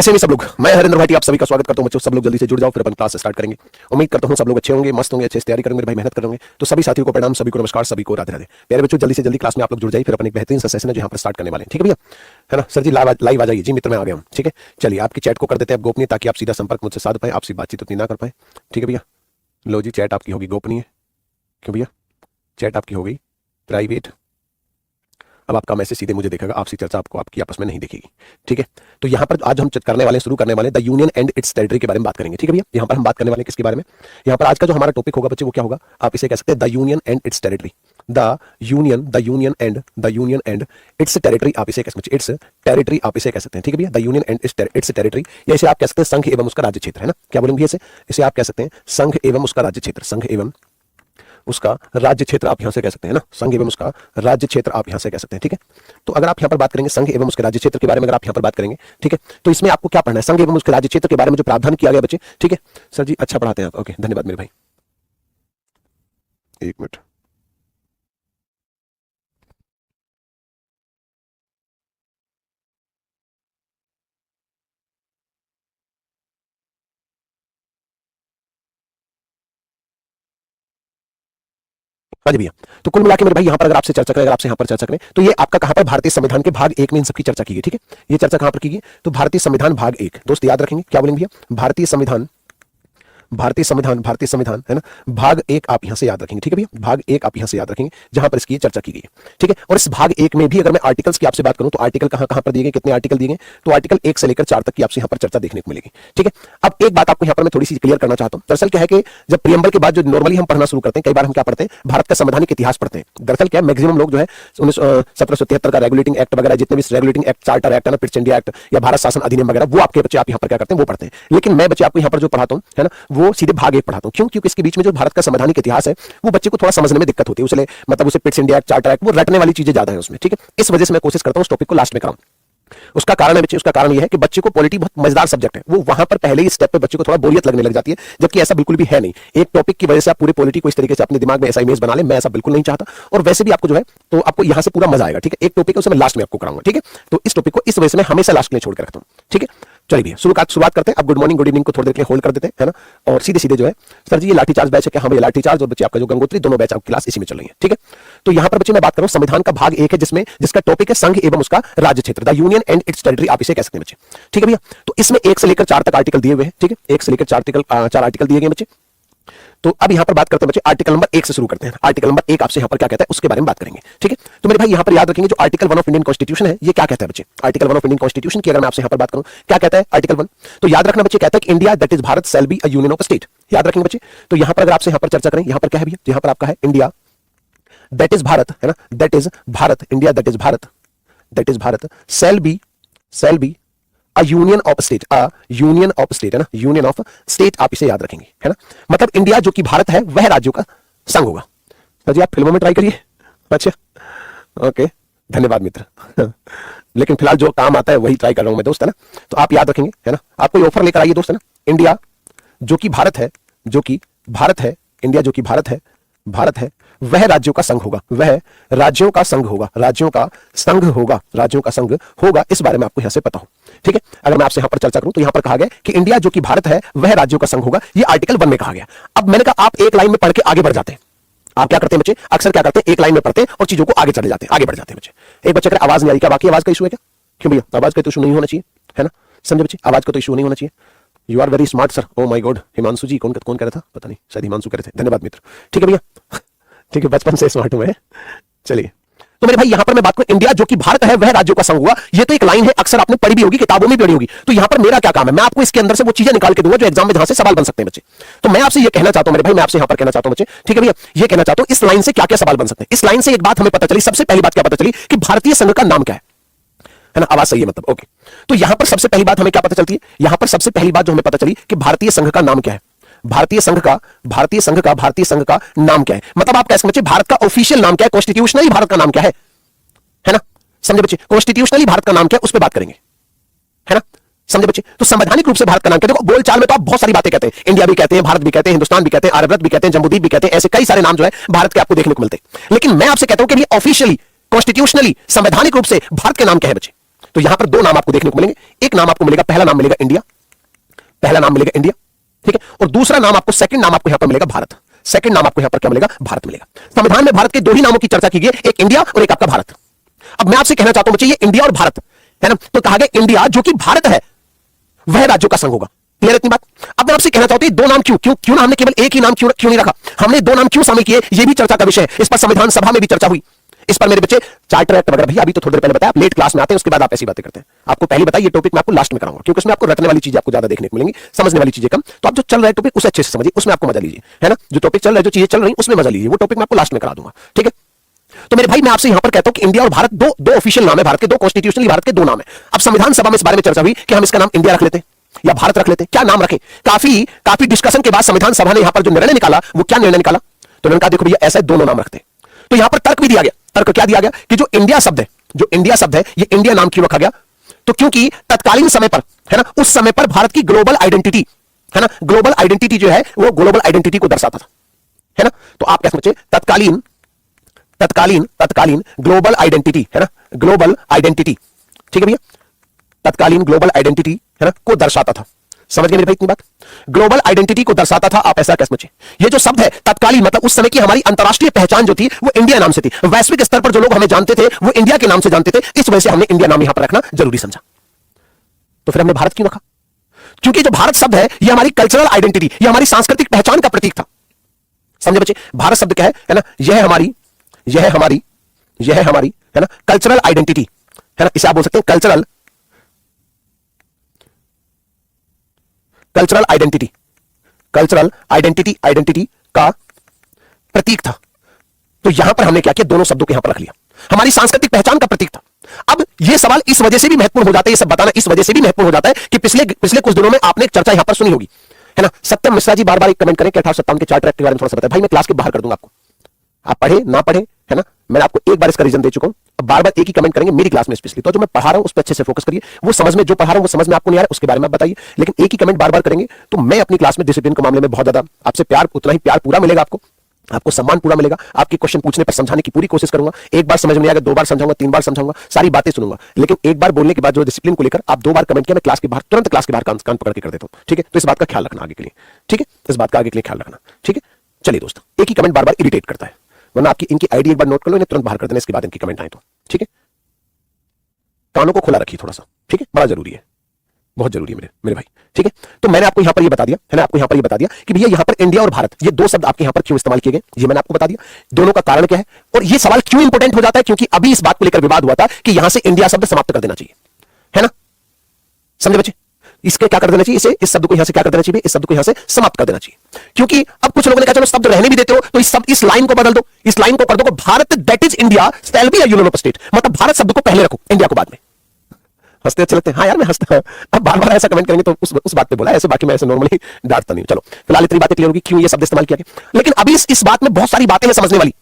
कैसे नहीं सब लोग, मैं हरिंद्र भाटी आप सभी का स्वागत करता हूं बच्चों। सब लोग जल्दी से जुड़ जाओ, फिर अपन क्लास स्टार्ट करेंगे। उम्मीद करता हूं सब लोग अच्छे होंगे, मस्त होंगे, अच्छे से तैयारी करेंगे, मेरे भाई मेहनत करेंगे। तो सभी साथियों को प्रणाम, सभी को नमस्कार, सभी को राधे राधे। प्यारे बच्चों जल्दी से जल्दी क्लास में आप लोग जुड़ जाइए, फिर अपन एक बेहतरीन सा सेशन है जो यहाँ पर स्टार्ट करने वाले हैं। ठीक है भैया, है ना सर जी? लाइव आ जाइए जी, मित्र में आ गया हूँ। ठीक है चलिए, आपकी चैट को कर देते हैं गोपनीय, ताकि आप सीधा संपर्क मुझसे साध पाए, आपसी बातचीत उतनी ना कर पाए। ठीक है भैया, लो जी चैट आपकी होगी गोपनीय। क्यों भैया? चैट आपकी हो गई प्राइवेट। अब आपका मैसेज सीधे मुझे देखेगा, आपसी चर्चा आपको आपकी आपस में नहीं दिखेगी। ठीक है, तो यहाँ पर आज हम करने वाले शुरू करने वाले the union and it's territory के बारे में बात करेंगे। ठीक है भैया, यहाँ पर हम बात करने वाले किसके बारे में? यहाँ पर आज का जो हमारा टॉपिक होगा बच्चे वो क्या होगा? आप इसे कह सकते हैं the union and it's territory. The union and it's territory आप इसे कह सकते हैं, इट्स टेरिटरी आप इसे कह सकते हैं। ठीक है भैया, the union and it's territory, या इसे आप कह सकते हैं संघ एवं उसका राज्य क्षेत्र, है ना? क्या बोलेंगे इसे आप कह सकते हैं संघ एवं उसका राज्य क्षेत्र, संघ एवं उसका राज्य क्षेत्र आप यहां से कह सकते हैं ना, संघ एवं उसका राज्य क्षेत्र आप यहां से कह सकते हैं। ठीक है, तो अगर आप यहां पर बात करेंगे संघ एवं उसके राज्य क्षेत्र के बारे में, अगर आप यहां पर बात करेंगे, ठीक है, तो इसमें आपको क्या पढ़ना है? संघ एवं उसके राज्य क्षेत्र के बारे में जो प्रावधान किया गया बच्चे। ठीक है सर जी, अच्छा पढ़ाते हैं आप, ओके धन्यवाद मेरे भाई। एक मिनट, हाँ जी भैया। तो कुल मिला के मेरे भाई यहाँ पर अगर आपसे चर्चा करें, अगर आपसे यहाँ पर चर्चा करें, तो ये आपका कहाँ पर भारतीय संविधान के भाग 1 में इन सबकी चर्चा की गई। ठीक है, ये चर्चा कहाँ पर की गई? तो भारतीय संविधान भाग 1, दोस्त याद रखेंगे क्या बोलेंगे भैया? भारतीय संविधान है ना, भाग 1 आप यहां से याद रखेंगे। ठीक है भैया, भाग 1 आप यहां से याद रखेंगे जहां पर इसकी चर्चा की गई है। ठीक है, और इस भाग 1 में भी अगर मैं आर्टिकल्स की आपसे बात करूं तो आर्टिकल कहां पर दिए गए, कितने आर्टिकल दिए गए? तो आर्टिकल 1 से लेकर 4 तक की आपसे यहां पर चर्चा देखने को मिलेगी। ठीक है, अब एक बात आपको यहां पर मैं थोड़ी सी क्लियर करना चाहता हूं। दरअसल क्या है कि जब प्रियम्बल के बाद जो नॉर्मली हम पढ़ना शुरू करते हैं, कई बार हम क्या पढ़ते हैं? भारत का संवैधानिक इतिहास पढ़ते हैं। दरअसल क्या मैक्सिमम लोग जो है 1773 का रेगुलेटिंग एक्ट वगैरह, जितने भी रेगुलेटिंग एक्ट, चार्टर एक्ट है ना, पिट्स इंडिया एक्ट या भारत शासन अधिनियम वगैरह, वो आपके बच्चे आप यहां पर क्या करते हैं? वो पढ़ते हैं। लेकिन मैं बच्चे आपको यहां पर जो पढ़ाता हूं, है ना, वो सीधे भाग 1 पढ़ाता हूं। क्यों? क्योंकि इसके बीच में जो भारत का संवैधानिक इतिहास है वो बच्चे को थोड़ा समझने में दिक्कत होती है, उसलिए मतलब उसे Pitt's India act, charter act, वो रटने वाली चीजें ज्यादा है उसमें। ठीक है, इस वजह से मैं कोशिश करता हूं उस टॉपिक को लास्ट में कराऊं। उसका कारण है बच्चे, उसका कारण यह है कि बच्चे को पॉलिटी बहुत मजेदार सब्जेक्ट है, वो वहां पर पहले ही स्टेप पे बच्चे को थोड़ा बोरियत लगने लग जाती है, जबकि ऐसा बिल्कुल भी है नहीं। एक टॉपिक की वजह से आप पूरे पॉलिटी को इस तरीके से अपने दिमाग में ऐसा इमेज बना ले, मैं ऐसा बिल्कुल नहीं चाहता। और वैसे भी आपको जो है तो आपको यहां से पूरा मजा आएगा। ठीक है, एक टॉपिक है उसे मैं लास्ट में आपको कराऊंगा। ठीक है, तो इस टॉपिक को इस वजह से मैं हमेशा लास्ट में छोड़ के रखता हूं। ठीक है, चलिए भैया शुरुआत करते हैं। अब गुड मॉर्निंग गुड इवनिंग को थोड़ी देर के लिए होल्ड कर देते हैं, है ना, और सीधे जो है सर जी ये लाठीचार्ज बैच है क्या? हाँ भैया लाठीचार्ज और बच्चे आपका जो गंगोत्री, दोनों बैच आपकी क्लास इसी में चल रही है। ठीक है, तो यहां पर बच्चे मैं बात कर रहा हूं संविधान का भाग 1 है, जिसका टॉपिक है संघ एवं उसका राज्य क्षेत्र, the union and it's territory आप इसे कह सकते हैं बच्चे। ठीक है भैया, तो इसमें 1 से लेकर 4 तक आर्टिकल दिए हुए हैं। ठीक है, 1 से लेकर 4 आर्टिकल दिए गए बच्चे। तो अब यहां पर बात करते हैं बच्चे, आर्टिकल नंबर 1 से शुरू करते हैं। आर्टिकल नंबर 1 आपसे यहां पर क्या कहता है उसके बारे में बात करेंगे। ठीक है, तो मेरे भाई यहां पर याद रखेंगे जो आर्टिकल 1 ऑफ इंडियन कॉन्स्टिट्यूशन है ये क्या कहता है बच्चे? आर्टिकल 1 ऑफ इंडियन कॉन्स्टिट्यूशन की अगर मैं आपसे यहां पर बात करूं, क्या कहता है आर्टिकल 1? तो याद रखना बच्चे, कहता है कि India that is Bharat shall be a union of state. याद रखेंगे बच्चे। तो यहां पर अगर आपसे यहां पर चर्चा करें, यहां पर क्या है भैया? यहां पर आपका है इंडिया दैट इज भारत, है ना, that is Bharat, India that is Bharat shall be a union of state, है ना, यूनियन ऑफ स्टेट आप इसे याद रखेंगे, है ना। मतलब इंडिया जो कि भारत है वह राज्यों का संघ होगा। तो जी आप फिल्मों में ट्राई करिए। अच्छा ओके धन्यवाद मित्र। लेकिन फिलहाल जो काम आता है वही ट्राई कर रहा हूं मैं दोस्त, है ना। तो आप याद रखेंगे, है ना, आप कोई ऑफर लेकर आइए दोस्त, है ना। इंडिया जो कि भारत है, इंडिया जो कि भारत है वह राज्यों का संघ होगा, राज्यों का संघ होगा। इस बारे में आपको यहां से पता हो। ठीक है, अगर मैं आपसे यहां पर चर्चा करूं तो यहां पर कहा गया कि इंडिया जो कि भारत है वह राज्यों का संघ होगा, ये आर्टिकल 1 में कहा गया। अब मैंने कहा आप एक लाइन में पढ़ के आगे बढ़ जाते हैं। आप क्या करते हैं बच्चे? अक्सर क्या करते हैं, एक लाइन में पढ़ते हैं और चीजों को आगे बढ़ जाते हैं बच्चे। एक बच्चे का आवाज नहीं आ रही, क्या बाकी आवाज का इशू है क्या? क्यों भैया आवाज का तो इशू नहीं होना चाहिए, है ना, समझे बच्चे, आवाज का तो इशू नहीं होना चाहिए। You are very smart sir, oh my God. Himanshu ji कौन कह रहा था पता नहीं, शायद हिमांशु कह रहे थे, धन्यवाद मित्र। ठीक है भैया, ठीक है, बचपन से स्मार्ट हूं मैं। चलिए, तो मेरे भाई यहां पर मैं बात करूं, इंडिया जो कि भारत है वह राज्यों का संघ हुआ, ये तो एक लाइन है, अक्सर आपने पढ़ी भी होगी, किताबों में पढ़ी होगी। तो यहां पर मेरा क्या काम है? मैं आपको इसके अंदर से वो चीजें निकाल के दूंगा जो एग्जाम में जहां से सवाल बन सकते हैं बच्चे। तो मैं आपसे ये कहना चाहता हूं मेरे भाई, मैं आपसे यहां पर कहना चाहता हूं बच्चे, ठीक है भैया, ये कहना चाहता हूं इस लाइन से क्या क्या सवाल बन सकते हैं। इस लाइन से एक बात हमें पता चली, सबसे पहली बात क्या पता चली कि भारतीय संघ का नाम क्या है ना, आवाज सही है मतलब, ओके। तो यहां पर सबसे पहली बात हमें क्या पता चलती है? यहां पर सबसे पहली बात जो हमें पता चली कि भारतीय संघ का नाम क्या है। भारतीय संघ का नाम क्या है? मतलब आप कैसे बच्चे, भारत का ऑफिशियल नाम क्या है, कॉन्स्टिट्यूशनली भारत का नाम क्या है ना, समझे बच्चे, कॉन्स्टिट्यूशनली भारत का नाम क्या है उस पर बात करेंगे, है ना, समझे बच्चे। तो संवैधानिक रूप से भारत का नाम क्या है? देखो बोलचाल में तो आप बहुत सारी बातें कहते हैं, इंडिया भी कहते हैं, भारत भी कहते हैं, हिंदुस्तान भी कहते हैं, आर्यव्रत भी कहते हैं, जम्बूद्वीप भी कहते हैं, ऐसे कई सारे नाम जो है भारत के आपको देखने को मिलते हैं। लेकिन मैं आपसे कहता हूं कि ऑफिशियली, कॉन्स्टिट्यूशनली, संवैधानिक रूप से भारत के नाम क्या है बच्चे? तो यहां पर दो नाम आपको देखने को मिलेंगे। एक नाम आपको मिलेगा, पहला नाम मिलेगा इंडिया, पहला नाम मिलेगा इंडिया, ठीक है, और दूसरा नाम आपको, सेकंड नाम आपको यहां पर मिलेगा भारत। सेकंड नाम आपको यहां पर क्या मिलेगा? भारत मिलेगा। संविधान में भारत के दो ही नामों की चर्चा की गई, एक इंडिया और एक आपका भारत। अब मैं आपसे कहना चाहता हूं बच्चे, ये इंडिया और भारत है ना, तो कहा गया इंडिया जो कि भारत है वह राज्यों का संघ होगा। क्लियर इतनी बात? अब मैं आपसे कहना चाहता हूं दो नाम क्यों क्यों क्यों ना हमने केवल एक ही नाम क्यों नहीं रखा, हमने दो नाम क्यों शामिल किए, यह भी चर्चा का विषय है। इस पर संविधान सभा में भी चर्चा हुई। इस पर मेरे बच्चे चार्टर एक्ट वगैरह, भैया अभी तो थोड़ी देर पहले बताया, आप लेट क्लास में आते हैं, उसके बाद आप ऐसी बातें करते हैं। आपको पहले बताइए, ये टॉपिक मैं आपको लास्ट में कराऊंगा, क्योंकि उसमें आपको रटने वाली चीजें आपको ज्यादा देखने को मिलेंगी, समझने वाली चीजें कम। तो आप जो चल रहा है टॉपिक उसे अच्छे से समझिए, उसमें आपको मजा लीजिए, है ना। जो टॉपिक चल रहा है, जो चीजें चल रही उसमें मजा लीजिए, वो टॉपिक मैं आपको लास्ट में करा दूंगा, ठीक है। तो मेरे भाई मैं आपसे यहां पर कहता हूं कि इंडिया और भारत दो ऑफिशियल नाम है, भारत के दो कॉन्स्टिट्यूशनली भारत के दो नाम है। अब संविधान सभा में इस बारे में चर्चा हुई कि हम इसका नाम इंडिया रख लेते हैं या भारत रख लेते हैं, क्या नाम रखें। काफी डिस्कशन के बाद संविधान सभा ने यहां पर जो निर्णय निकाला, वो क्या निर्णय निकाला, तो उन्होंने कहा देखो भैया ऐसा दोनों नाम रखते हैं। तो यहां पर तर्क भी दिया गया। तर्क क्या दिया गया कि जो इंडिया शब्द है, ये इंडिया नाम क्यों रखा गया, तो क्योंकि तत्कालीन समय पर, है ना, उस समय पर भारत की ग्लोबल आइडेंटिटी, है ना, ग्लोबल आइडेंटिटी जो है वो ग्लोबल आइडेंटिटी को दर्शाता था, है ना। तो आप क्या समझे, तत्कालीन ग्लोबल आइडेंटिटी, है ना, ग्लोबल आइडेंटिटी, ठीक है भैया, तत्कालीन ग्लोबल आइडेंटिटी, है ना, को दर्शाता था। समझ गए मेरे भाई इतनी बात? ग्लोबल आइडेंटिटी को दर्शाता था, आप ऐसा क्या समझे। ये जो शब्द है तत्कालीन, मतलब उस समय की हमारी अंतरराष्ट्रीय पहचान जो थी वो इंडिया नाम से थी। वैश्विक स्तर पर जो लोग हमें जानते थे वो इंडिया के नाम से जानते थे, इस वजह से हमने इंडिया नाम यहां पर रखना जरूरी समझा। तो फिर हमने भारत क्यों रखा? क्योंकि जो भारत शब्द है ये हमारी कल्चरल आइडेंटिटी, ये हमारी सांस्कृतिक पहचान का प्रतीक था। समझे बच्चे? भारत शब्द क्या है ना, यह हमारी है ना कल्चरल आइडेंटिटी, है ना, इसे आप बोल सकते हैं कल्चरल आइडेंटिटी का प्रतीक था। तो यहां पर हमने क्या किया, दोनों शब्दों को यहां पर रख लिया, हमारी सांस्कृतिक पहचान का प्रतीक था। अब यह सवाल इस वजह से भी महत्वपूर्ण हो जाता है, ये सब बताना इस वजह से भी महत्वपूर्ण हो जाता है कि पिछले कुछ दिनों में आपने एक चर्चा यहां पर सुनी होगी, है ना। सत्यम मिश्रा जी बार-बार एक कमेंट करें कि 1857 के चार्टर एक्ट के बारे में थोड़ा सा बताएं। भाई मैं क्लास के बाहर कर दूंगा आपको, आप पढ़े ना पढ़े, है ना, मैं आपको एक बार इसका रीजन दे चुका हूं। अब बार-बार एक ही कमेंट करेंगे मेरी क्लास में स्पेशली, तो जो मैं पढ़ा रहा हूं उस पर अच्छे से फोकस करिए, वो समझ में जो पढ़ा रहा हूं वो समझ में आपको नहीं आ रहा है उसके बारे में आप बताइए, लेकिन एक ही कमेंट बार-बार करेंगे तो मैं अपनी क्लास में डिसिप्लिन के मामले में बहुत ज्यादा आपसे प्यार, उतना ही प्यार पूरा मिलेगा, आपको सम्मान पूरा मिलेगा, आपके क्वेश्चन पूछने पर समझाने की पूरी कोशिश करूंगा। एक बार समझ में नहीं आएगा, दो बार समझाऊंगा, तीन बार समझाऊंगा, सारी बातें सुनूंगा, लेकिन एक बार बोलने के बाद जो डिसिप्लिन को लेकर आप दो बार कमेंट किया, मैं क्लास के बाहर तुरंत क्लास के बाहर कान पकड़ के कर देता हूं, ठीक है। तो इस बात का ख्याल रखना आगे के लिए, ठीक है, इस बात का आगे के लिए ख्याल रखना, ठीक है। चलिए दोस्तों, एक ही कमेंट बार-बार इरिटेट करता है, वरना आपकी इनकी आईडी एक बार नोट कर लो, इन्हें तुरंत बाहर कर देना इसके बाद इनकी कमेंट आए तो, ठीक है। कानों को खुला रखिए थोड़ा सा, ठीक है, बड़ा जरूरी है, बहुत जरूरी है मेरे भाई, ठीक है। तो मैंने आपको यहां पर ये बता दिया, है ना, आपको यहां पर ये बता दिया कि भैया यहां पर इंडिया और भारत ये दो शब्द आपके यहां पर क्यों इस्तेमाल किए गए, ये मैंने आपको बता दिया, दोनों का कारण क्या है, और ये सवाल क्यों इंपॉर्टेंट हो जाता है, क्योंकि अभी इस बात को लेकर विवाद हुआ था कि यहां से इंडिया शब्द समाप्त कर देना चाहिए, है ना। समझे बच्चे? इसके क्या कर देना चाहिए, इस शब्द को यहां से क्या कर देना चाहिए, इस शब्द को यहां से समाप्त कर देना चाहिए, क्योंकि अब कुछ लोगों ने कहा चलो शब्द रहने भी देते हो, तो इस लाइन को बदल दो, इस लाइन को कर दो Bharat that is India shall be a union of state, मतलब भारत शब्द को पहले रखो, इंडिया को बाद में। हंसते अच्छे लगते हैं, हाँ यार मैं हंसता हूं, अब बार-बार ऐसा कमेंट करेंगे तो उस बात पे बोला ऐसे, बाकी मैं ऐसे नॉर्मली डांटता नहीं हूं। चलो फिलहाल इतनी बातें क्लियर होगी क्यों ये शब्द इस्तेमाल किया गया, लेकिन अभी इस बात में बहुत सारी बातें हैं समझने वाली।